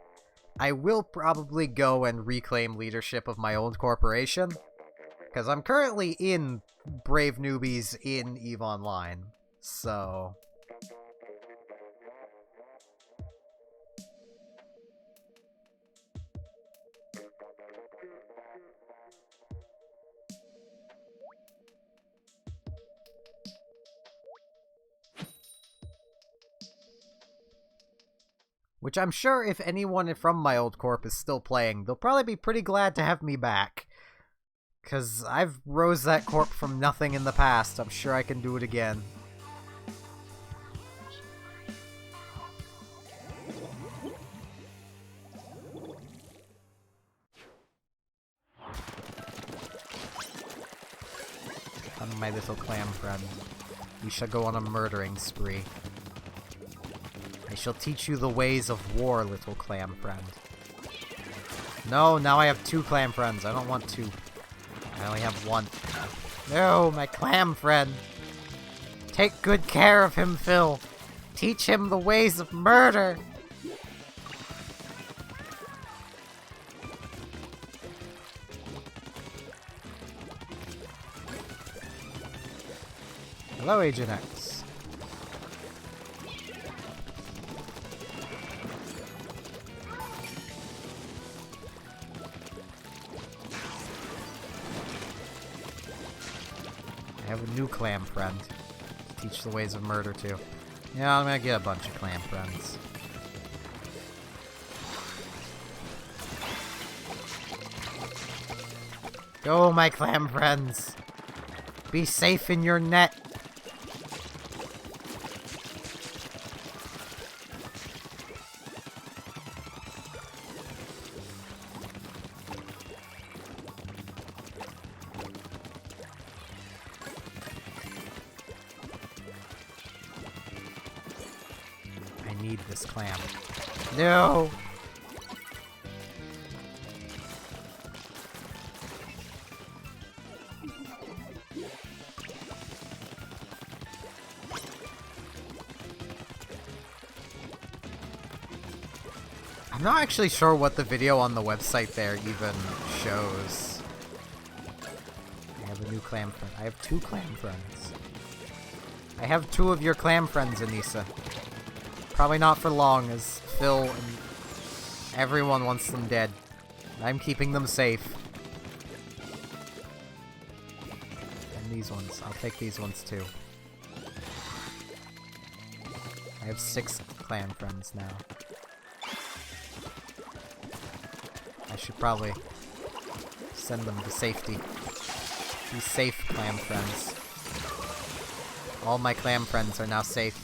I will probably go and reclaim leadership of my old corporation. Because I'm currently in Brave Newbies in EVE Online, so... Which I'm sure if anyone from my old corp is still playing, they'll probably be pretty glad to have me back. Because I've rose that corp from nothing in the past. I'm sure I can do it again. Come, my little clam friend. We shall go on a murdering spree. I shall teach you the ways of war, little clam friend. No, now I have 2 clam friends. I don't want 2. I only have 1. No, my clam friend. Take good care of him, Phil. Teach him the ways of murder. Hello, Agent X. I have a new clam friend. Teach the ways of murder too. Yeah, I'm gonna get a bunch of clam friends. Go, my clam friends! Be safe in your net! I need this clam. No! I'm not actually sure what the video on the website there even shows. I have a new clam friend. I have 2 clam friends. I have 2 of your clam friends, Anissa. Probably not for long, as Phil and everyone wants them dead. I'm keeping them safe. And these ones. I'll take these ones too. I have 6 clan friends now. I should probably send them to safety. Be safe, clam friends. All my clam friends are now safe.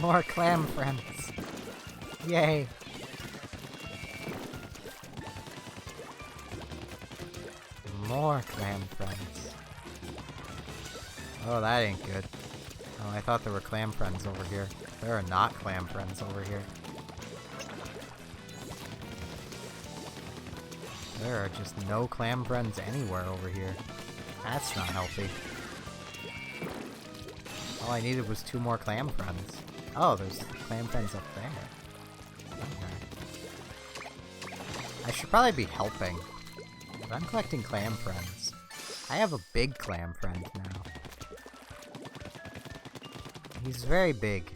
More clam friends. Yay. More clam friends. Oh, that ain't good. Oh, I thought there were clam friends over here. There are not clam friends over here. There are just no clam friends anywhere over here. That's not healthy. All I needed was 2 more clam friends. Oh, there's clam friends up there. Okay. I should probably be helping. But I'm collecting clam friends. I have a big clam friend now. He's very big.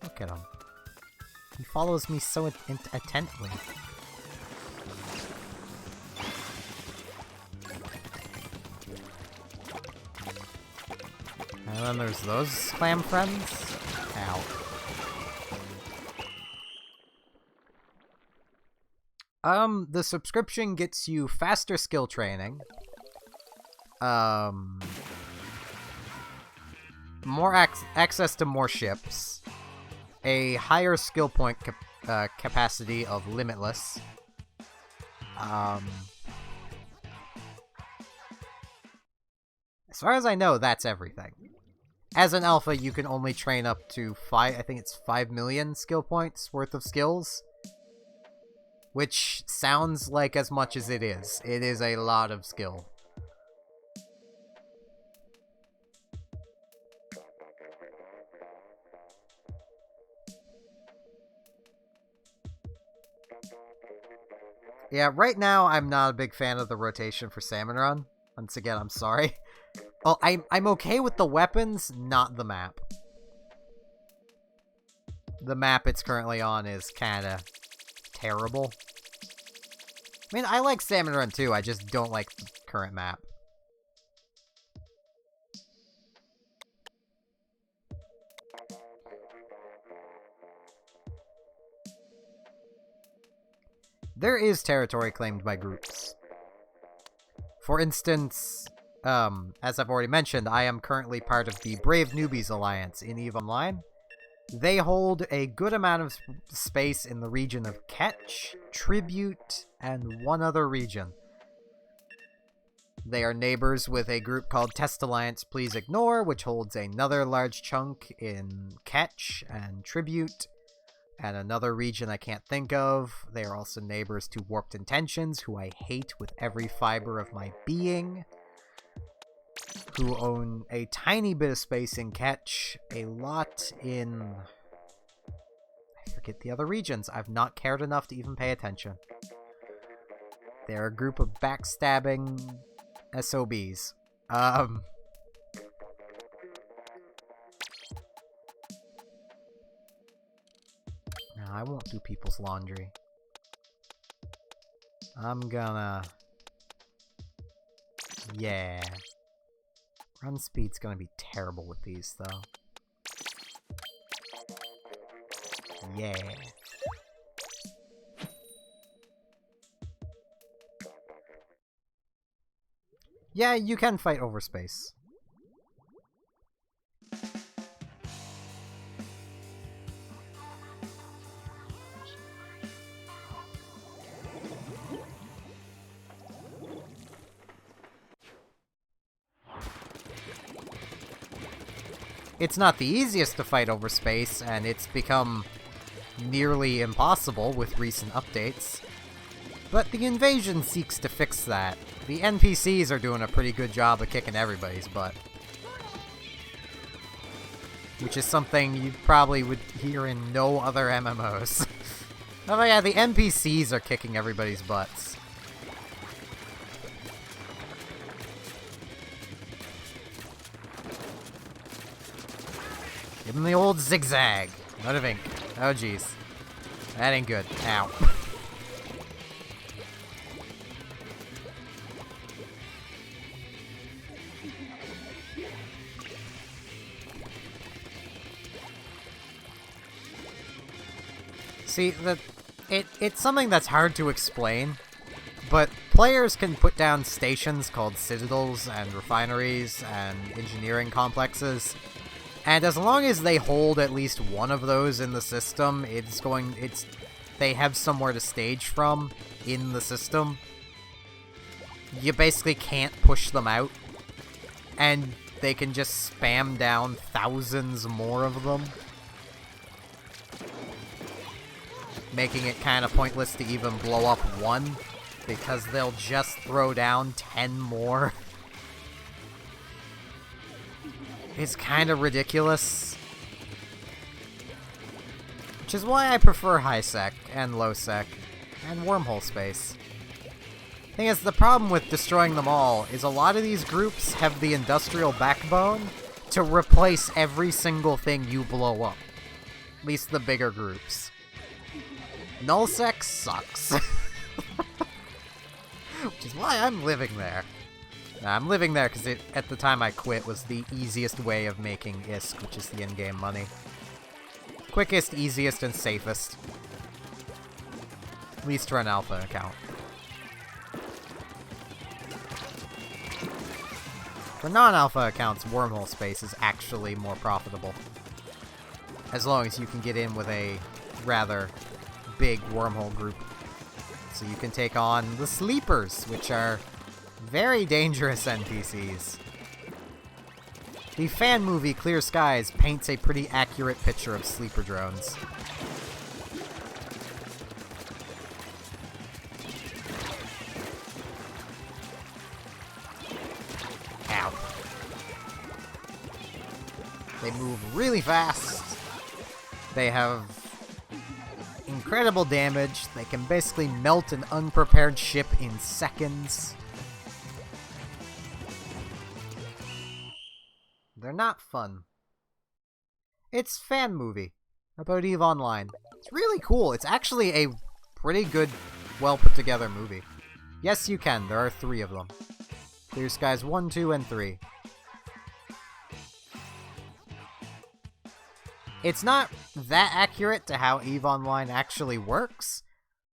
Look at him. He follows me so intently. And then there's those clam friends. Ow. The subscription gets you faster skill training. More access to more ships. A higher skill point capacity of Limitless. As far as I know, that's everything. as an alpha, you can only train up to I think it's 5 million skill points worth of skills. Which sounds like as much as it is. It is a lot of skill. Yeah, right now I'm not a big fan of the rotation for Salmon Run. Once again, I'm sorry. Well, I'm okay with the weapons, not the map. The map it's currently on is kinda terrible. I mean, I like Salmon Run too, I just don't like the current map. There is territory claimed by groups. For instance, as I've already mentioned, I am currently part of the Brave Newbies Alliance in EVE Online. They hold a good amount of space in the region of Ketch, Tribute, and one other region. They are neighbors with a group called Test Alliance Please Ignore, which holds another large chunk in Ketch and Tribute, and another region I can't think of. They are also neighbors to Warped Intentions, who I hate with every fiber of my being, who own a tiny bit of space in Ketch, a lot in... I forget the other regions. I've not cared enough to even pay attention. They're a group of backstabbing SOBs. No, I won't do people's laundry. I'm gonna... Yeah. Run speed's gonna be terrible with these, though. Yeah. Yeah, you can fight over space. It's not the easiest to fight over space, and it's become nearly impossible with recent updates. But the invasion seeks to fix that. The NPCs are doing a pretty good job of kicking everybody's butt. Which is something you probably would hear in no other MMOs. Oh yeah, the NPCs are kicking everybody's butts. Give him the old zigzag. Out of ink. Oh jeez. That ain't good. Ow. See, it's something that's hard to explain, but players can put down stations called citadels and refineries and engineering complexes, and as long as they hold at least one of those in the system, they have somewhere to stage from in the system. You basically can't push them out, and they can just spam down thousands more of them, making it kind of pointless to even blow up one, because they'll just throw down 10 more. It's kind of ridiculous. Which is why I prefer high sec and low sec and wormhole space. Thing is, the problem with destroying them all is a lot of these groups have the industrial backbone to replace every single thing you blow up. At least the bigger groups. Nullsec sucks. Which is why I'm living there. I'm living there because it, at the time I quit, was the easiest way of making ISK, which is the in-game money. Quickest, easiest, and safest. At least for an alpha account. For non-alpha accounts, wormhole space is actually more profitable. As long as you can get in with a rather big wormhole group. So you can take on the Sleepers, which are very dangerous NPCs. The fan movie Clear Skies paints a pretty accurate picture of sleeper drones. Ow. They move really fast. They have incredible damage. They can basically melt an unprepared ship in seconds. They're not fun. It's fan movie about EVE Online. It's really cool. It's actually a pretty good, well put together movie. Yes, you can. There are 3 of them. Clear Skies 1, 2, and 3. It's not that accurate to how EVE Online actually works,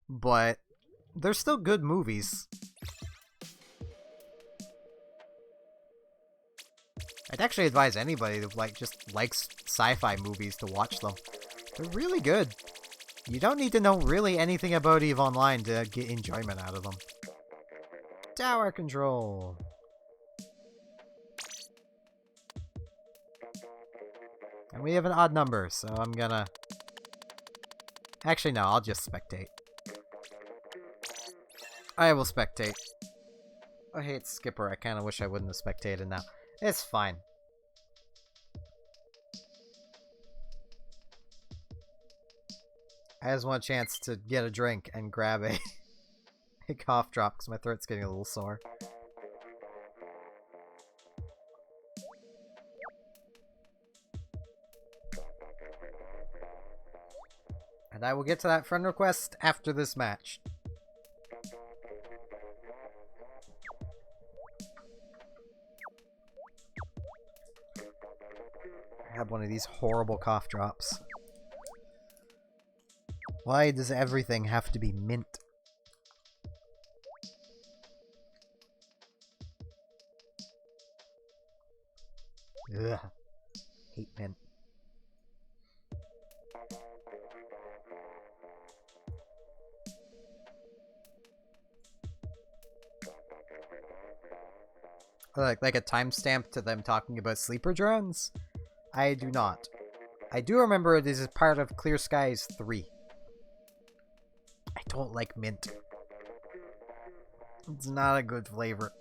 but they're still good movies. I'd actually advise anybody who just likes sci-fi movies to watch them. They're really good. You don't need to know really anything about EVE Online to get enjoyment out of them. Tower control. And we have an odd number, so I'm gonna... Actually, no, I'll just spectate. I will spectate. I hate Skipper. I kinda wish I wouldn't have spectated now. It's fine. I just want a chance to get a drink and grab a cough drop because my throat's getting a little sore. And I will get to that friend request after this match. I have one of these horrible cough drops. Why does everything have to be mint? Ugh. Hate mint. Like a timestamp to them talking about sleeper drones? I do not. I do remember this is part of Clear Skies 3. I don't like mint. It's not a good flavor.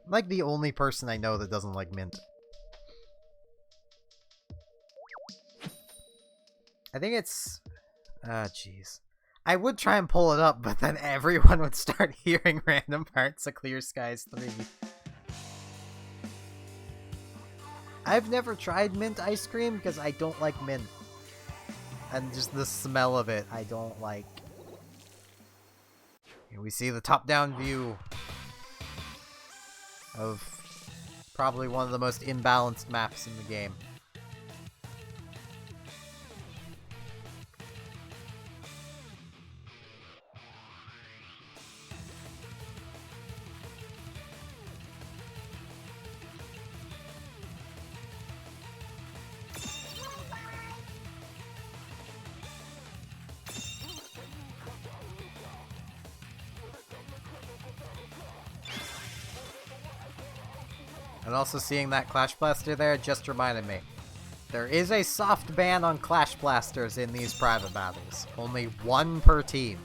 I'm like the only person I know that doesn't like mint. I think it's... Ah, jeez. I would try and pull it up, but then everyone would start hearing random parts of Clear Skies 3. I've never tried mint ice cream because I don't like mint. And just the smell of it, I don't like. Here we see the top-down view of probably one of the most imbalanced maps in the game. And also seeing that Clash Blaster there just reminded me. There is a soft ban on Clash Blasters in these private battles. Only 1 per team.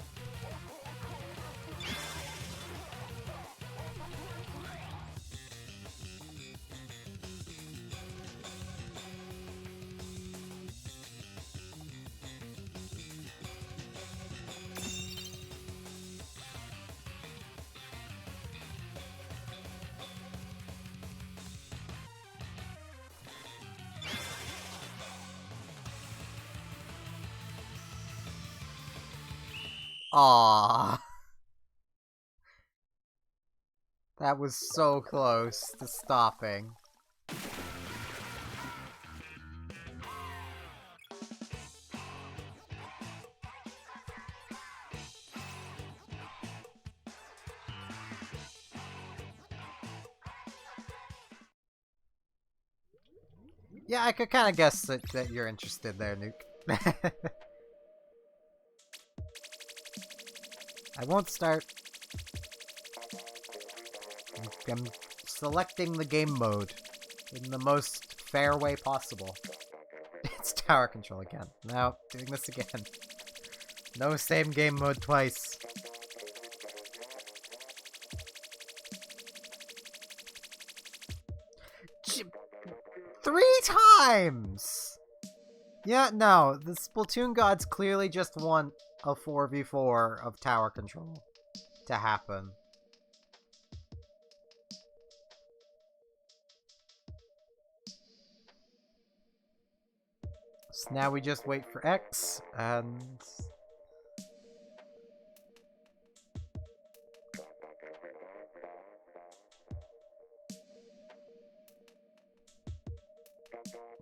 Aww. That was so close to stopping. Yeah, I could kind of guess that you're interested there, Nuke. I won't start. I'm selecting the game mode. in the most fair way possible. It's tower control again. No, doing this again. No same game mode twice. Three times! Yeah, no, the Splatoon gods clearly just want a 4v4 of tower control to happen. So now we just wait for X, and...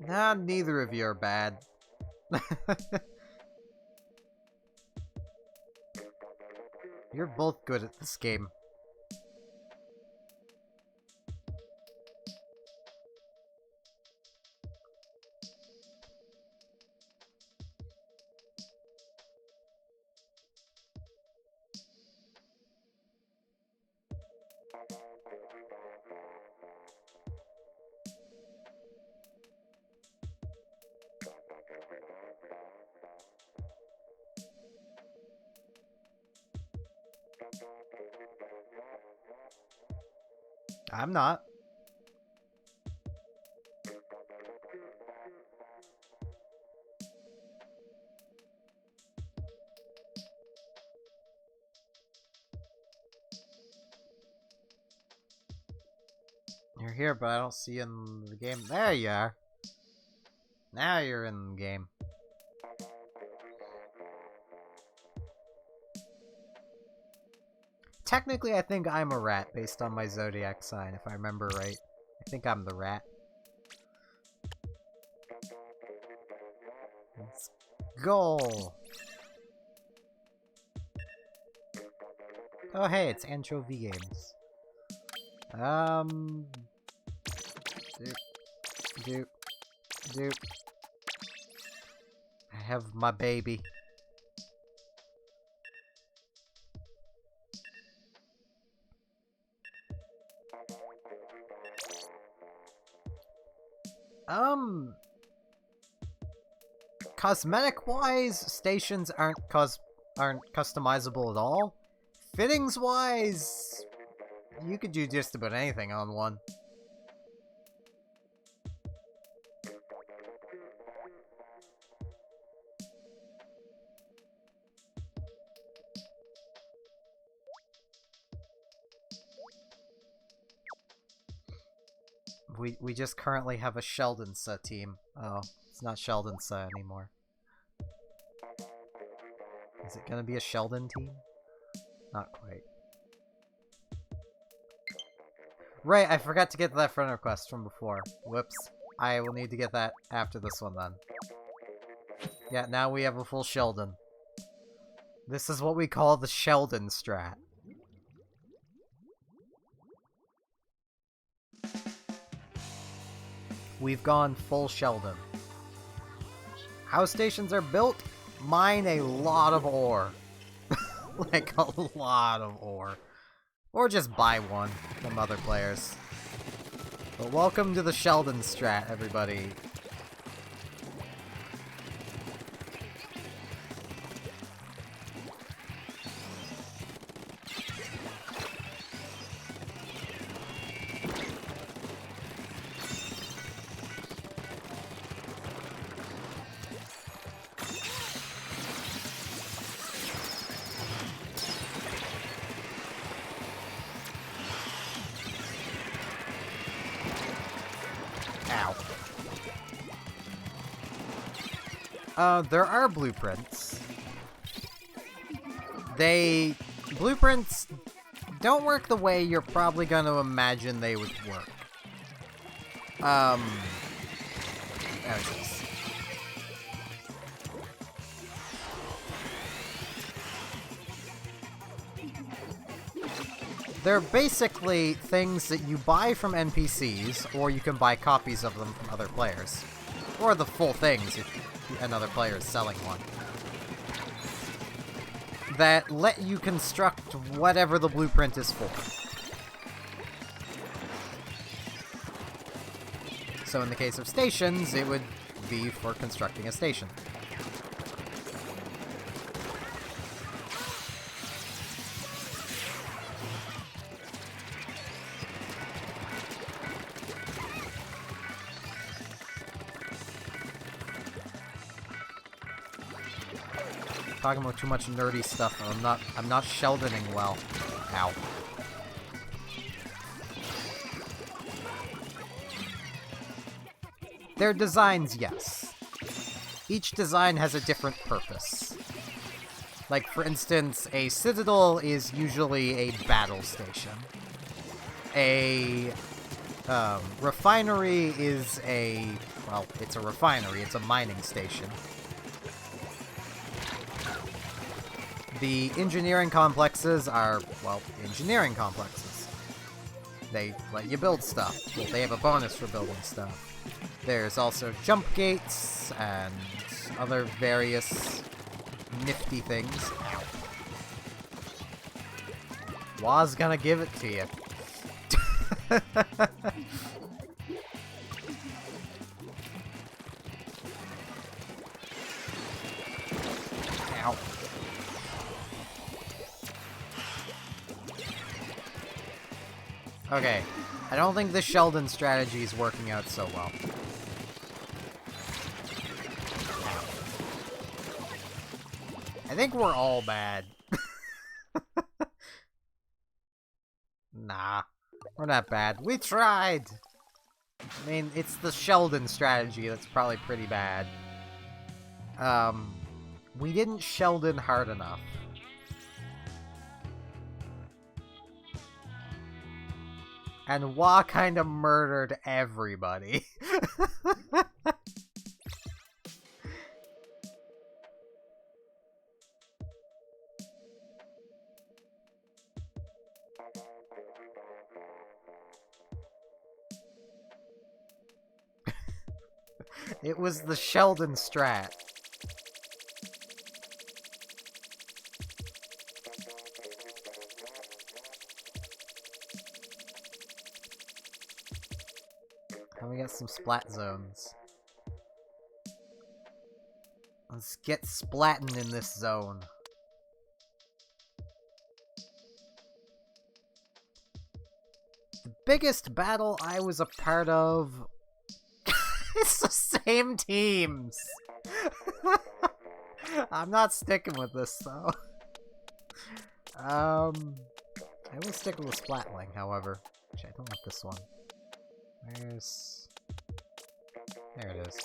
Nah, neither of you are bad. You're both good at this game. I'm not. You're here, but I don't see you in the game. There you are. Now you're in the game. Technically, I think I'm a rat based on my zodiac sign, if I remember right. I think I'm the rat. Let's go! Oh hey, it's Anchovy Games. Doop. I have my baby. Cosmetic-wise, stations aren't customizable at all. Fittings-wise, you could do just about anything on one. We just currently have a Sheldonsa team. Oh, it's not Sheldonsa anymore. Is it gonna be a Sheldon team? Not quite. Right, I forgot to get that friend request from before. Whoops. I will need to get that after this one then. Yeah, now we have a full Sheldon. This is what we call the Sheldon strat. We've gone full Sheldon. How stations are built? Mine a lot of ore. Like a lot of ore. Or just buy one from other players. But welcome to the Sheldon strat, everybody. There are blueprints. Blueprints don't work the way you're probably gonna imagine they would work. There it is. They're basically things that you buy from NPCs, or you can buy copies of them from other players. Or the full things if another player is selling one. That let you construct whatever the blueprint is for. So in the case of stations, it would be for constructing a station. Talking about too much nerdy stuff. I'm not Sheldoning well. Ow. Their designs, yes. Each design has a different purpose. Like, for instance, a citadel is usually a battle station. A refinery is well, it's a refinery, it's a mining station. The engineering complexes are, well, engineering complexes. They let you build stuff. Well, they have a bonus for building stuff. There's also jump gates and other various nifty things. Ow. Wa's gonna give it to you. Ow. Okay, I don't think the Sheldon strategy is working out so well. I think we're all bad. Nah, we're not bad. We tried! I mean, it's the Sheldon strategy that's probably pretty bad. We didn't Sheldon hard enough. And Wa kind of murdered everybody. It was the Sheldon strat. And we got some splat zones. Let's get splatting in this zone. The biggest battle I was a part of... It's the same teams! I'm not sticking with this, though. I will stick with Splatling, however. Actually, I don't want this one. Where's... There it is.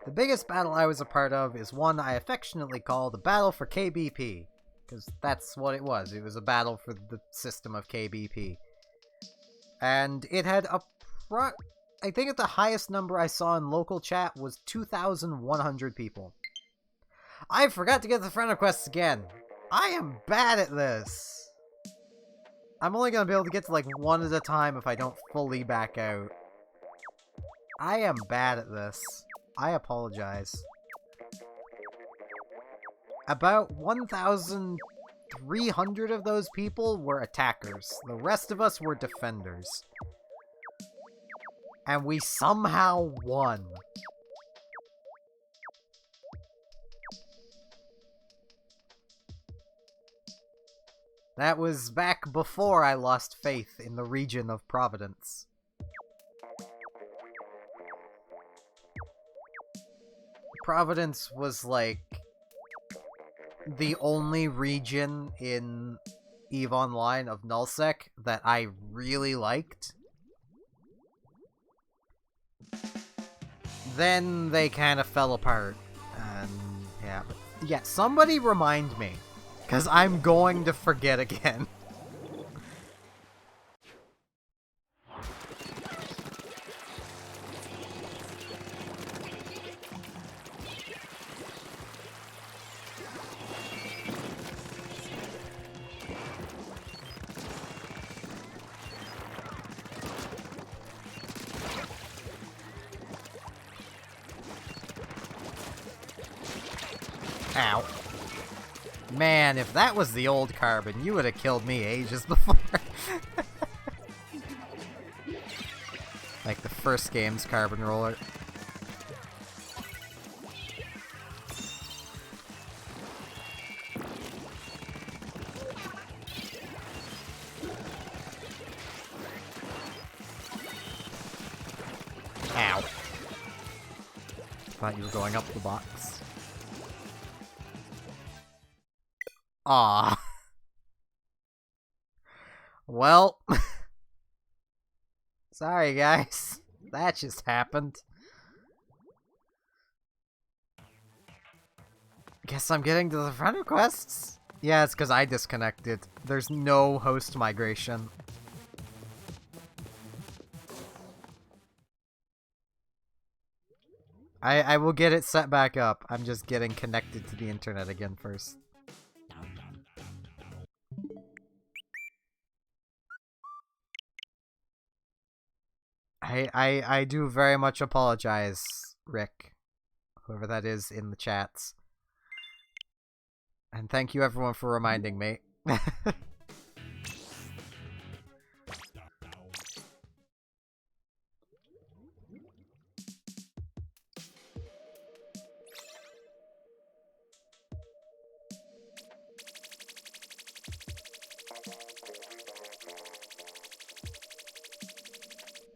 The biggest battle I was a part of is one I affectionately call the Battle for KBP. Because that's what it was. It was a battle for the system of KBP. And it had I think the highest number I saw in local chat was 2,100 people. I forgot to get the friend requests again. I am bad at this. I'm only going to be able to get to like one at a time if I don't fully back out. I am bad at this. I apologize. About 1,300 of those people were attackers. The rest of us were defenders. And we somehow won. That was back before I lost faith in the region of Providence. Providence was like the only region in EVE Online of Nullsec that I really liked. Then they kind of fell apart. And yeah, somebody remind me, because I'm going to forget again. Ow. Man, if that was the old Carbon, you would have killed me ages before. first game's Carbon Roller. Ow. Thought you were going up the box. Ah. Well. Sorry, guys. That just happened. Guess I'm getting to the friend requests? Yeah, it's because I disconnected. There's no host migration. I will get it set back up. I'm just getting connected to the internet again first. I do very much apologize, Rick. Whoever that is in the chats. And thank you everyone for reminding me.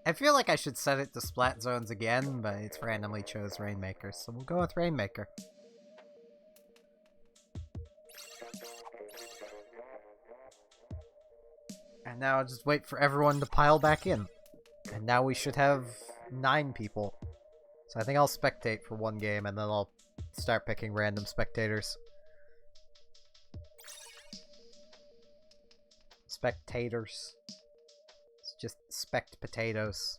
I feel like I should set it to Splat Zones again, but it's randomly chose Rainmaker, so we'll go with Rainmaker. And now I'll just wait for everyone to pile back in. And now we should have 9 people. So I think I'll spectate for one game, and then I'll start picking random spectators. Spectators. It's just spect potatoes.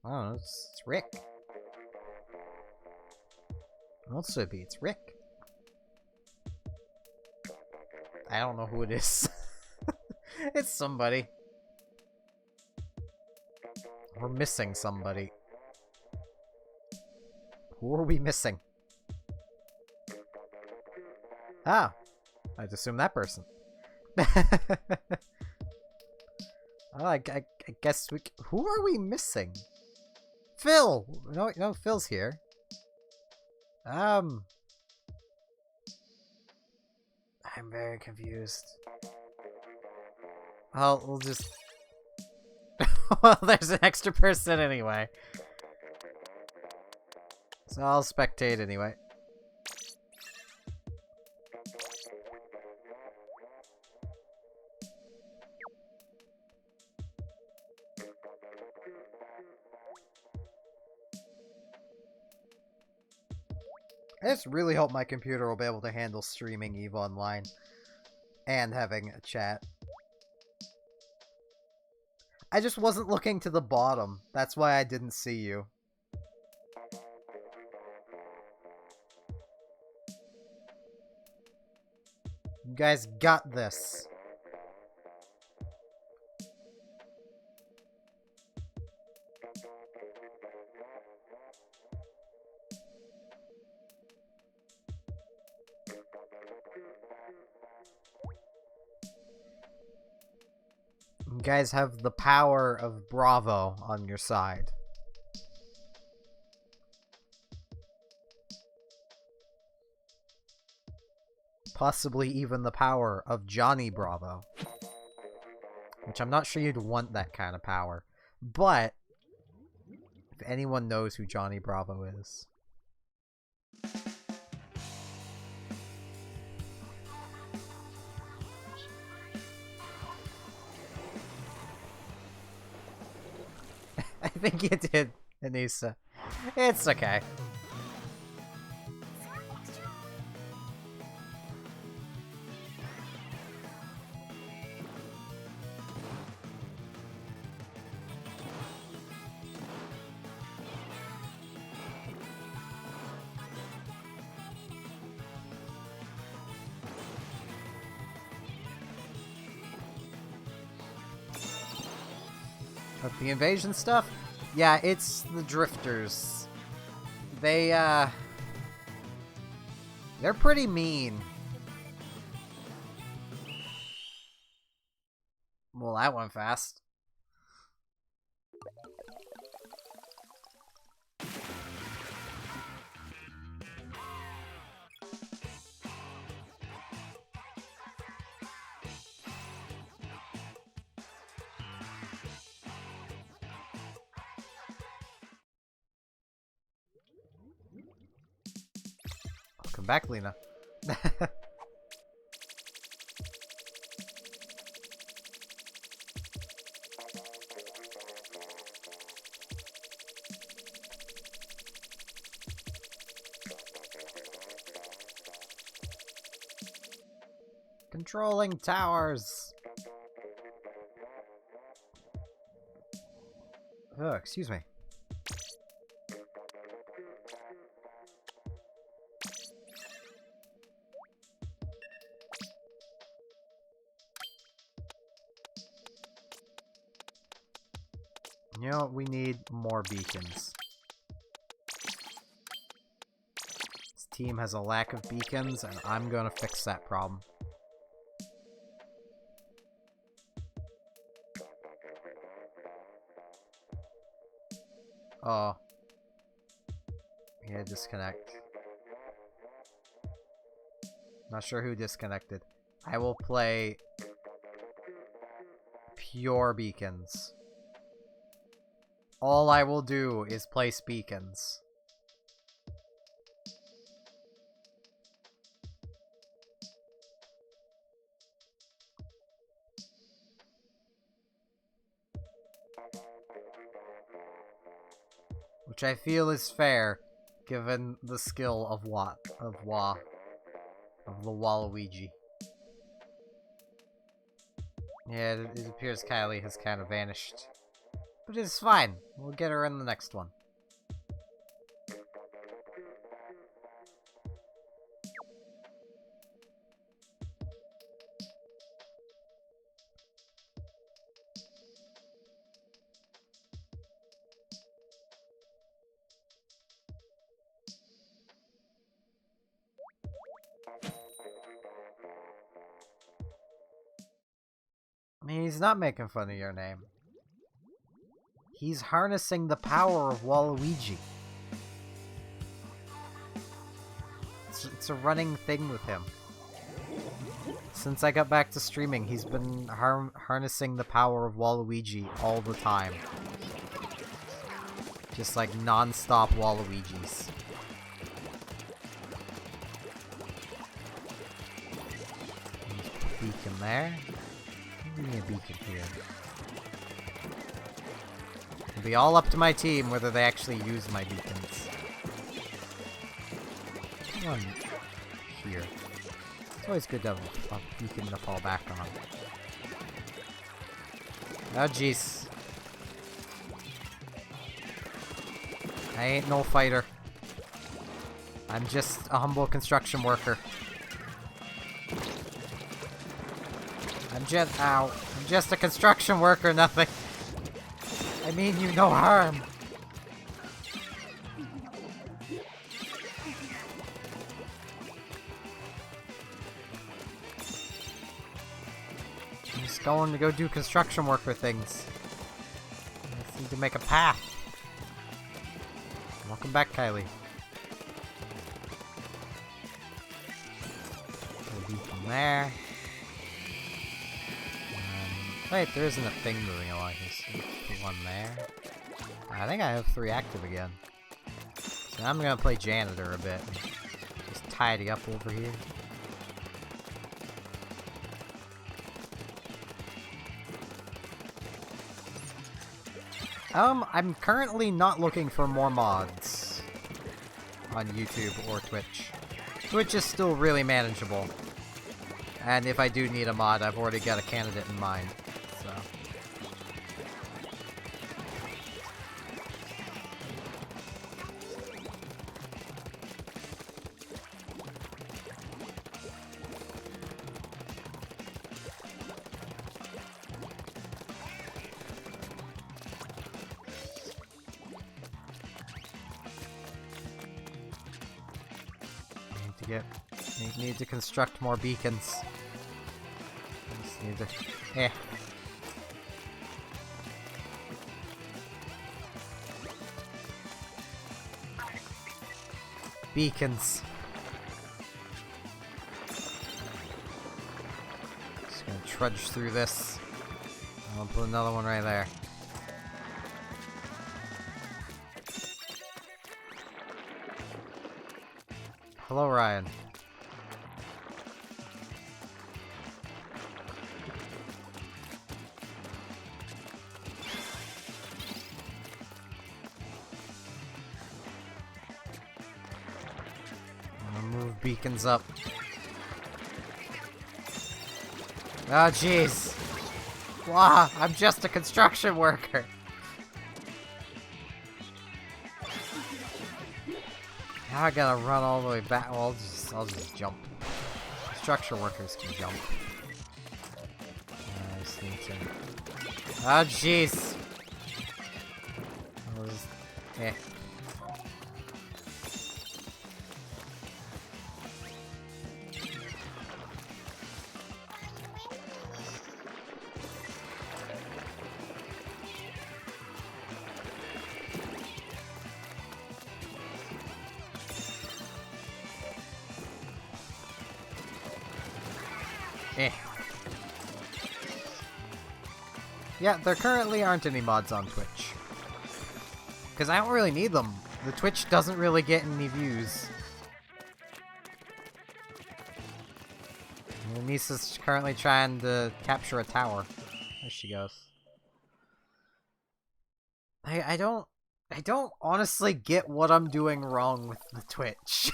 I don't know, it's Rick. What else would it be? It's Rick. I don't know who it is. It's somebody. We're missing somebody. Who are we missing? Ah, I'd assume that person. Oh, I guess we... Who are we missing? Phil! No, Phil's here. I'm very confused. Well, we'll just... Well, there's an extra person anyway. So I'll spectate anyway. I just really hope my computer will be able to handle streaming EVE Online and having a chat. I just wasn't looking to the bottom. That's why I didn't see you. You guys got this. You guys have the power of Bravo on your side. Possibly even the power of Johnny Bravo. Which I'm not sure you'd want that kind of power. But, if anyone knows who Johnny Bravo is... I think you did, Anissa. It's okay. But the invasion stuff? Yeah, it's the drifters. They're pretty mean. Well, that went fast. Welcome back, Lena. Controlling towers. Oh, excuse me. You know what? We need more beacons. This team has a lack of beacons, and I'm gonna fix that problem. Oh. Yeah, disconnect. Not sure who disconnected. I will play pure beacons. All I will do is place beacons. Which I feel is fair, given the skill of the Waluigi. Yeah, it appears Kylie has kind of vanished. But it's fine. We'll get her in the next one. I mean, he's not making fun of your name. He's harnessing the power of Waluigi. It's a running thing with him. Since I got back to streaming, he's been harnessing the power of Waluigi all the time. Just like non-stop Waluigis. Beacon there. Give me a beacon here. It'll be all up to my team whether they actually use my beacons. One here. It's always good to have a beacon to fall back on. Oh jeez. I ain't no fighter. I'm just a humble construction worker. I'm just a construction worker, nothing. I mean you no harm. I'm just going to go do construction worker things. I just need to make a path. Welcome back, Kylie. We'll be from there. Wait, there isn't a thing moving along here, so put one there. I think I have 3 active again. So I'm gonna play janitor a bit. Just tidy up over here. I'm currently not looking for more mods on YouTube or Twitch. Twitch is still really manageable. And if I do need a mod, I've already got a candidate in mind. So. Need to construct more beacons. Just need to... beacons. Just gonna trudge through this. I'll put another one right there. Hello, Ryan. Move beacons up. Oh, jeez. Wow, I'm just a construction worker. Now I gotta run all the way back. Well, I'll just jump. Construction workers can jump. I just need to... Oh, jeez. Eh. Eh. Yeah, there currently aren't any mods on Twitch. Because I don't really need them. The Twitch doesn't really get any views. And Nisa's currently trying to capture a tower. There she goes. I don't honestly get what I'm doing wrong with the Twitch.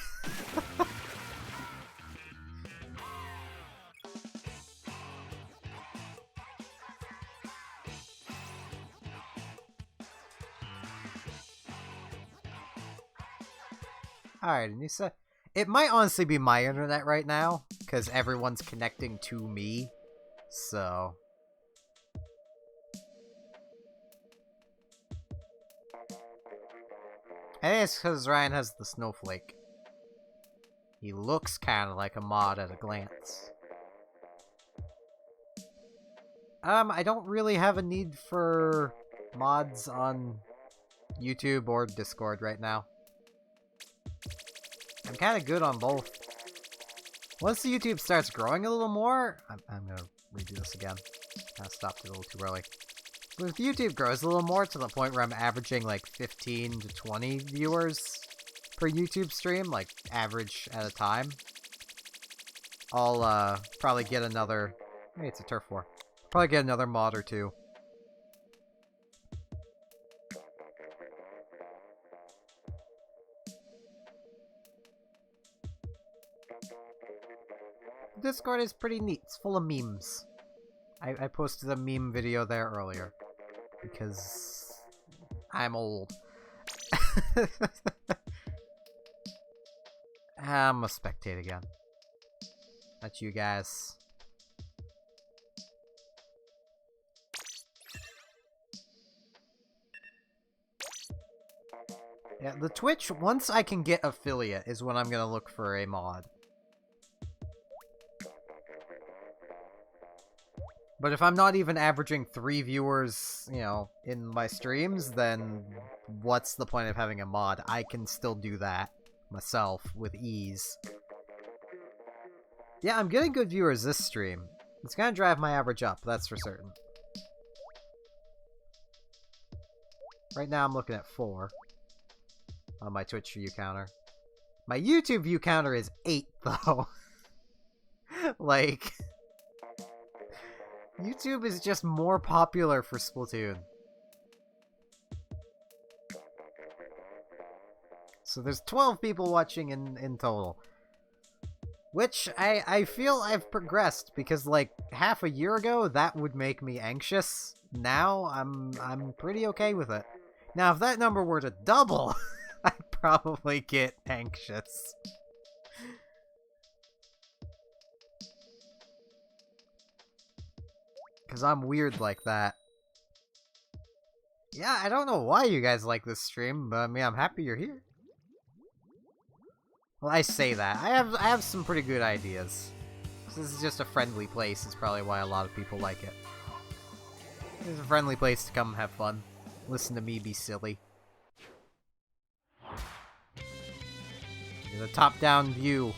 Alright, Nisa. It might honestly be my internet right now, because everyone's connecting to me, so... I think it's because Ryan has the snowflake. He looks kind of like a mod at a glance. I don't really have a need for mods on YouTube or Discord right now. I'm kind of good on both. Once the YouTube starts growing a little more, I'm gonna redo this again. Kind of stopped it a little too early. But if YouTube grows a little more to the point where I'm averaging like 15 to 20 viewers per YouTube stream, like average at a time, I'll probably get another. Hey, it's a turf war. Probably get another mod or two. Discord is pretty neat. It's full of memes. I posted a meme video there earlier. Because I'm old. I'm gonna spectate again. That's you guys. Yeah, the Twitch, once I can get affiliate, is when I'm gonna look for a mod. But if I'm not even averaging 3 viewers, you know, in my streams, then what's the point of having a mod? I can still do that myself with ease. Yeah, I'm getting good viewers this stream. It's gonna drive my average up, that's for certain. Right now I'm looking at 4 on my Twitch view counter. My YouTube view counter is 8, though. Like... YouTube is just more popular for Splatoon. So there's 12 people watching in total. Which I feel I've progressed, because like half a year ago that would make me anxious. Now I'm pretty okay with it. Now if that number were to double, I'd probably get anxious. Because I'm weird like that. Yeah, I don't know why you guys like this stream, but I mean, I'm happy you're here. Well, I say that. I have some pretty good ideas. This is just a friendly place, is probably why a lot of people like it. It's a friendly place to come have fun. Listen to me be silly. Get a top-down view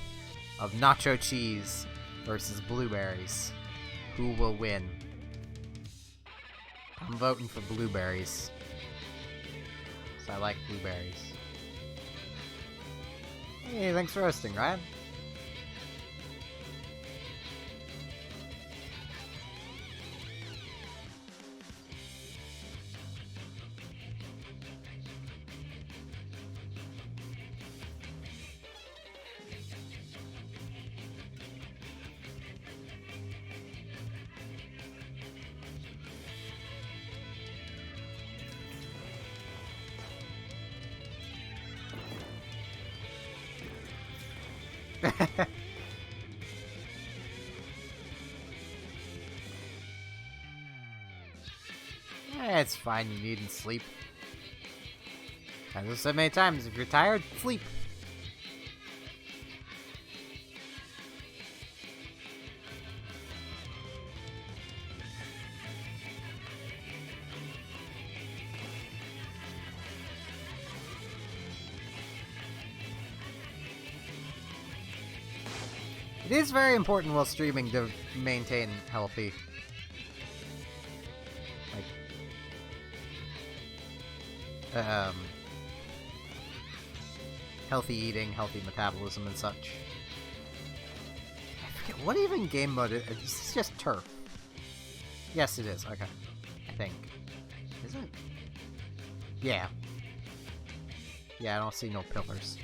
of nacho cheese versus blueberries. Who will win? I'm voting for blueberries. Because I like blueberries. Hey, thanks for hosting, Ryan. It's fine, you needn't sleep. As I've said many times, if you're tired, sleep. It is very important while streaming to maintain healthy. Healthy eating, healthy metabolism, and such. I forget, what even game mode is it? This is just turf. Yes, it is. Okay. I think. Is it? Yeah. Yeah, I don't see no pillars.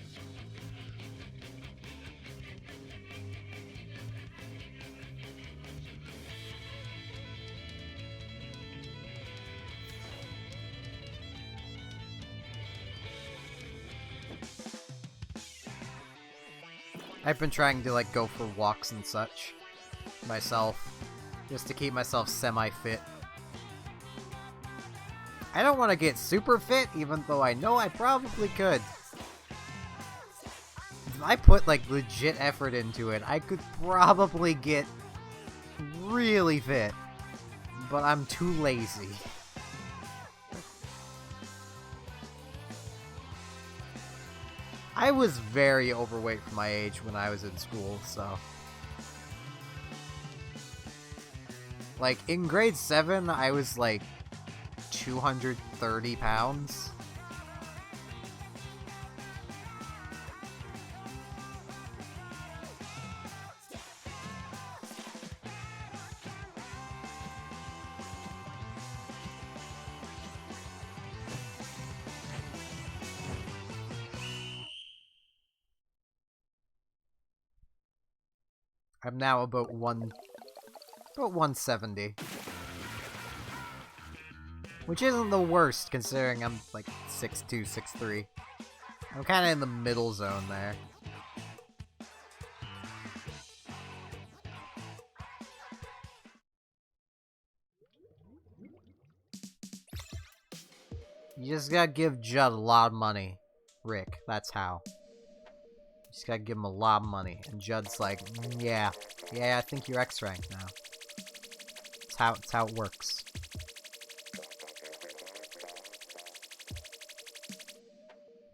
I've been trying to, like, go for walks and such myself, just to keep myself semi-fit. I don't want to get super fit, even though I know I probably could. If I put, like, legit effort into it, I could probably get really fit, but I'm too lazy. I was very overweight for my age when I was in school, so... Like, in grade 7, I was, like, 230 pounds. I'm now about 170. Which isn't the worst, considering I'm like 6'2", 6'3". I'm kinda in the middle zone there. You just gotta give Judd a lot of money, Rick. That's how. You just gotta give him a lot of money. And Judd's like, yeah, I think you're X rank now. It's how it works.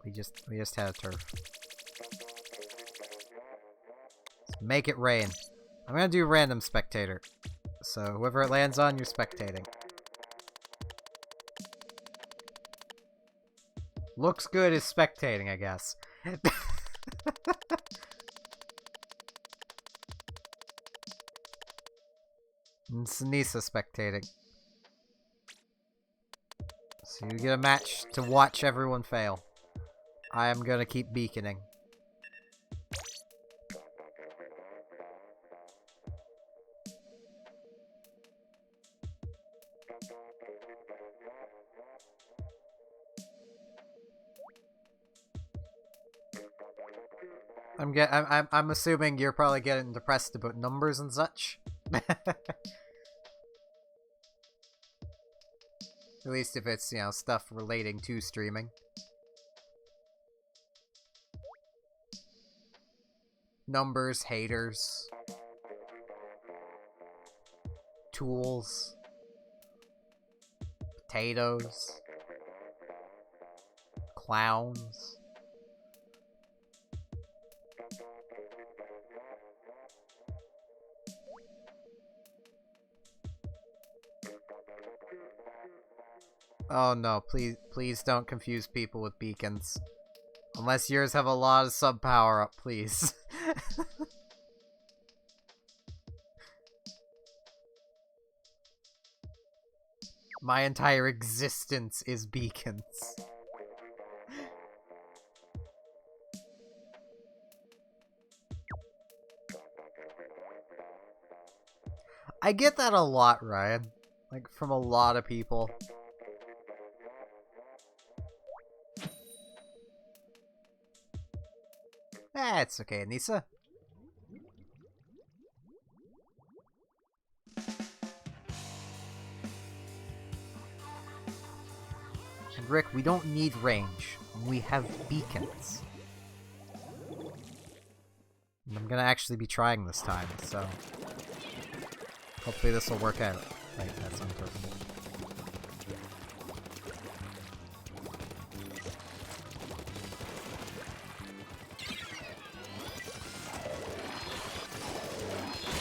We just had a turf. Let's make it rain. I'm gonna do random spectator. So whoever it lands on, you're spectating. Looks good is spectating, I guess. And Sinisa spectating. So you get a match to watch everyone fail. I am gonna keep beaconing. I'm assuming you're probably getting depressed about numbers and such. At least if it's, you know, stuff relating to streaming. Numbers, haters. Tools. Potatoes. Clowns. Oh no, please don't confuse people with beacons. Unless yours have a lot of sub power up, please. My entire existence is beacons. I get that a lot, Ryan. Like, from a lot of people. It's okay, Anissa. And Rick, we don't need range. We have beacons. And I'm gonna actually be trying this time, so... hopefully this will work out. Right, that's unpurple.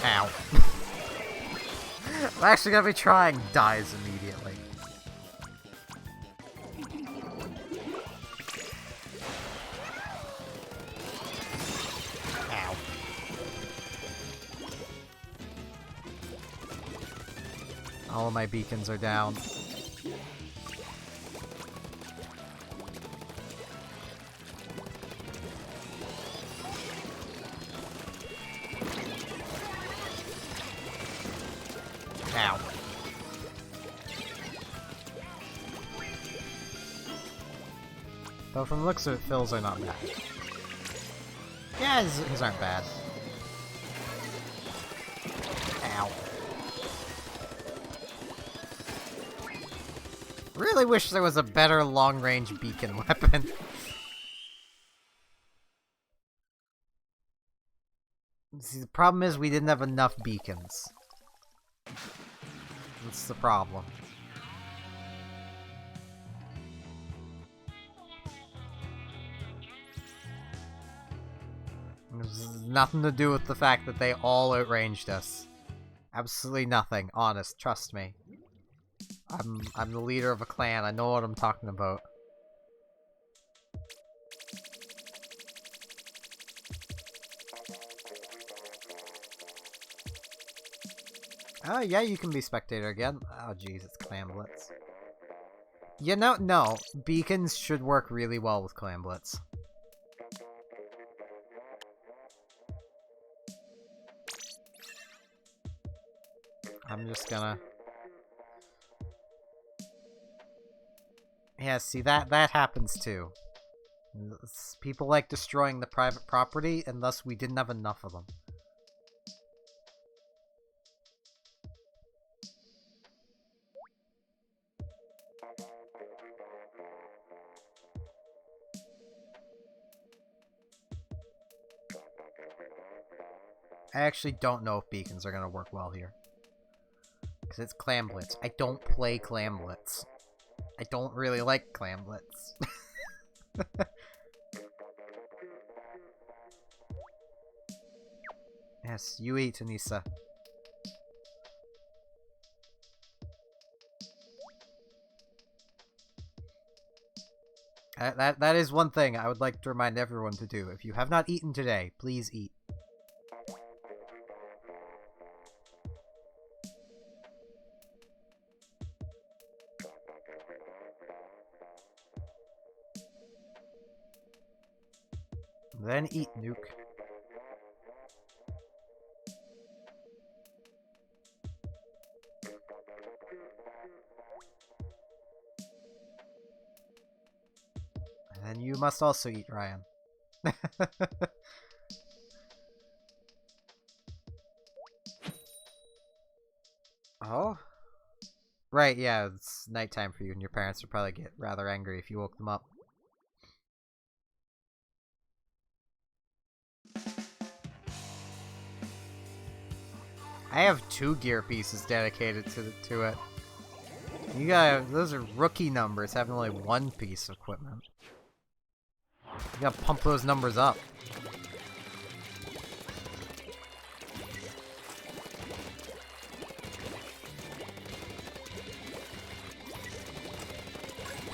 Ow. I'm actually gonna be trying, dies immediately. Ow. All of my beacons are down. Ow. Though from the looks of it, Phil's are not bad. Yeah, his aren't bad. Ow. Really wish there was a better long-range beacon weapon. See, the problem is we didn't have enough beacons. That's the problem. There's nothing to do with the fact that they all outranged us. Absolutely nothing, honest, trust me. I'm the leader of a clan, I know what I'm talking about. Oh yeah, you can be spectator again. Oh jeez, it's Clan Blitz. You know, no, beacons should work really well with Clan Blitz. I'm just gonna... yeah, see, that happens too. People like destroying the private property, and thus we didn't have enough of them. I actually don't know if beacons are gonna work well here. Because it's Clan Blitz. I don't play Clan Blitz. I don't really like Clan Blitz. Yes, you eat, Anissa. That is one thing I would like to remind everyone to do. If you have not eaten today, please eat. Then eat, Nuke. And you must also eat, Ryan. Oh? Right, yeah, it's nighttime for you, and your parents would probably get rather angry if you woke them up. I have 2 gear pieces dedicated to it. You gotta, those are rookie numbers, having only 1 piece of equipment. You gotta pump those numbers up.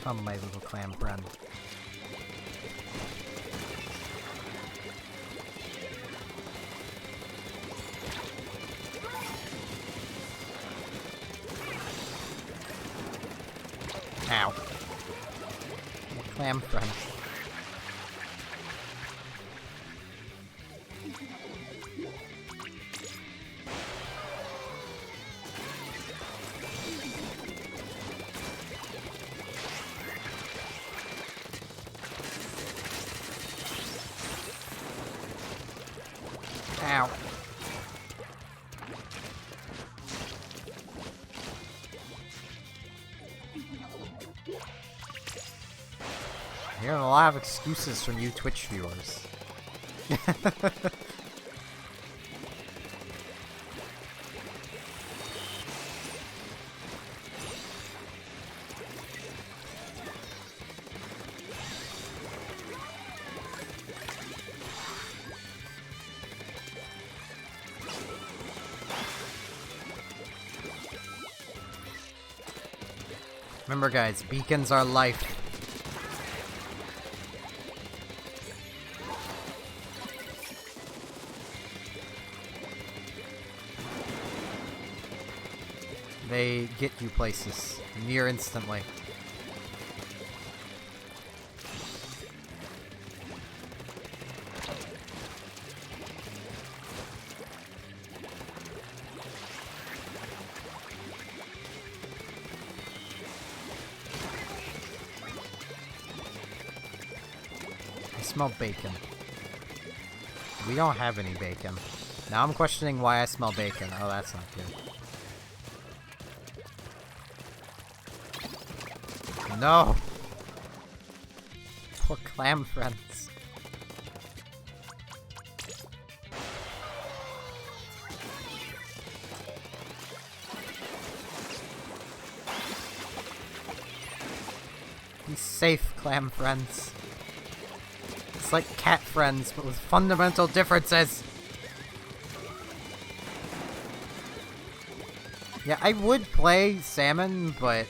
Come, my little clam friend. Ow. My clam friend. Ow. I'm hearing a lot of excuses from you Twitch viewers. Remember guys, beacons are life. They get you places near instantly. I smell bacon. We don't have any bacon. Now I'm questioning why I smell bacon. Oh, that's not good. No! Poor clam friends. Be safe, clam friends. It's like cat friends, but with fundamental differences. Yeah, I would play salmon, but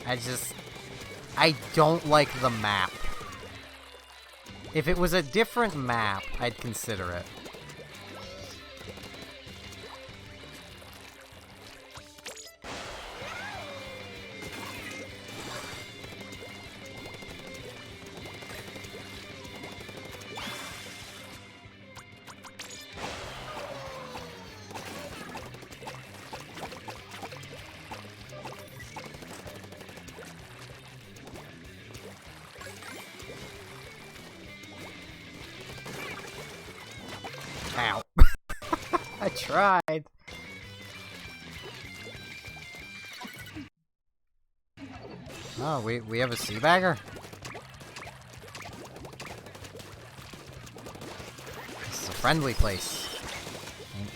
I don't like the map. If it was a different map, I'd consider it. Ow. I tried. Oh, we have a seabagger? This is a friendly place.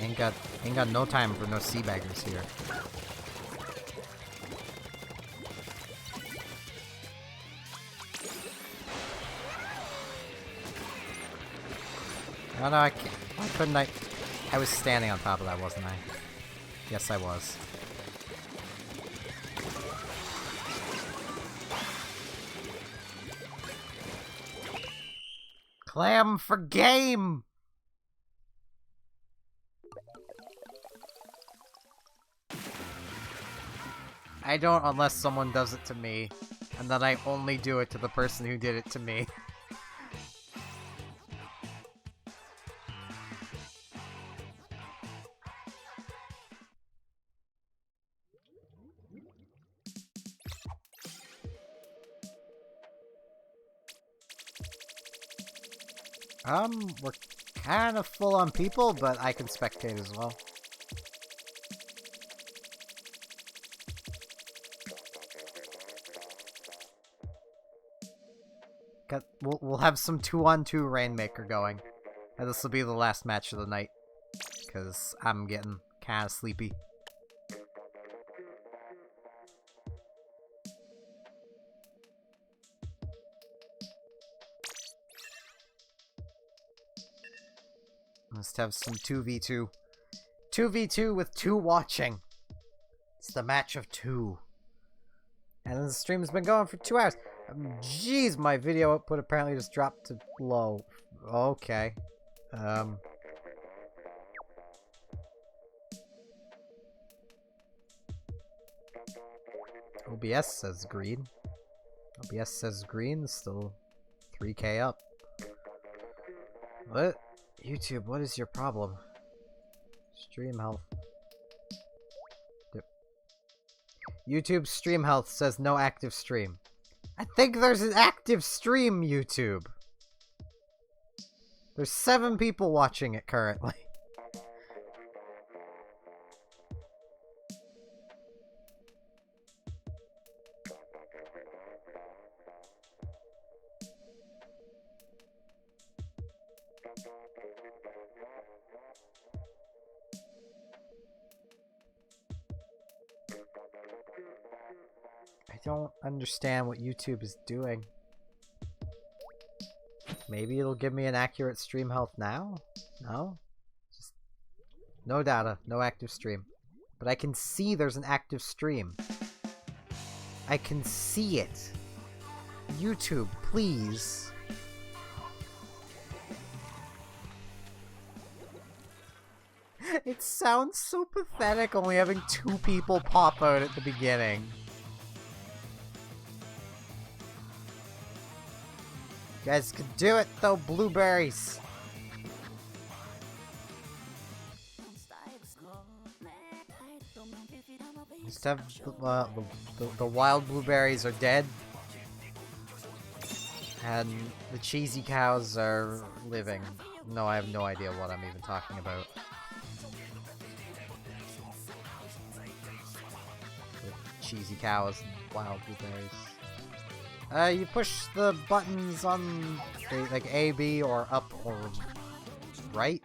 Ain't got no time for no seabaggers here. Oh no, I can't. Why couldn't I? I was standing on top of that, wasn't I? Yes, I was. Clam for game! I don't unless someone does it to me, and then I only do it to the person who did it to me. We're kind of full on people, but I can spectate as well. We'll have some 2-on-2 Rainmaker going. And this will be the last match of the night. Because I'm getting kind of sleepy. Let's have some 2v2. 2v2 with 2 watching. It's the match of 2. And the stream's been going for 2 hours. Jeez, my video output apparently just dropped to low. Okay. OBS says green. OBS says green, still 3K up. What? YouTube, what is your problem? Stream health. YouTube stream health says no active stream. I think there's an active stream, YouTube. There's 7 people watching it currently. I don't understand what YouTube is doing. Maybe it'll give me an accurate stream health now? No? Just no data, no active stream. But I can see there's an active stream. I can see it. YouTube, please. It sounds so pathetic only having 2 people pop out at the beginning. You guys can do it though, blueberries. Just have the wild blueberries are dead, and the cheesy cows are living. No, I have no idea what I'm even talking about. The cheesy cows and wild blueberries. You push the buttons on like A, B, or up or right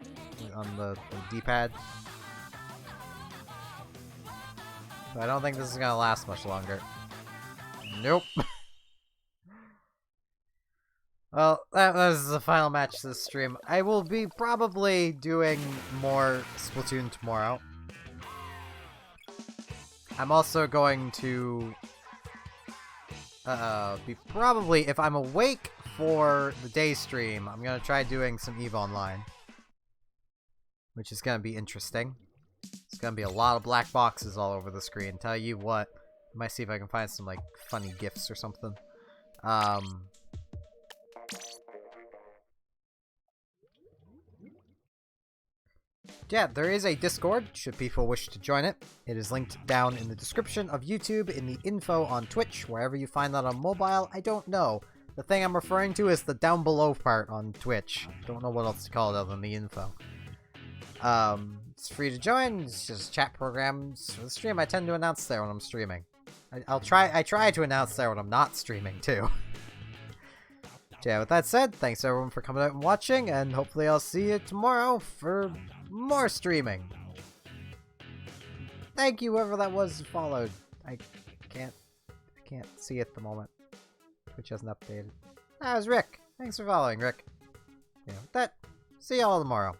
on the D-pad. But I don't think this is gonna last much longer. Nope. Well, that was the final match of this stream. I will be probably doing more Splatoon tomorrow. I'm also going to be probably, if I'm awake for the day stream, I'm gonna try doing some EVE Online, which is gonna be interesting. It's gonna be a lot of black boxes all over the screen. Tell you what, I might see if I can find some like funny gifs or something. Yeah, there is a Discord, should people wish to join it. It is linked down in the description of YouTube, in the info on Twitch, wherever you find that on mobile, I don't know. The thing I'm referring to is the down below part on Twitch. Don't know what else to call it other than the info. It's free to join, it's just chat programs for the stream. I tend to announce there when I'm streaming. I try to announce there when I'm not streaming, too. Yeah, with that said, thanks everyone for coming out and watching, and hopefully I'll see you tomorrow for more streaming. Thank you, whoever that was who followed. I can't see at the moment. Twitch hasn't updated. That was Rick. Thanks for following, Rick. Yeah, with that, see y'all tomorrow.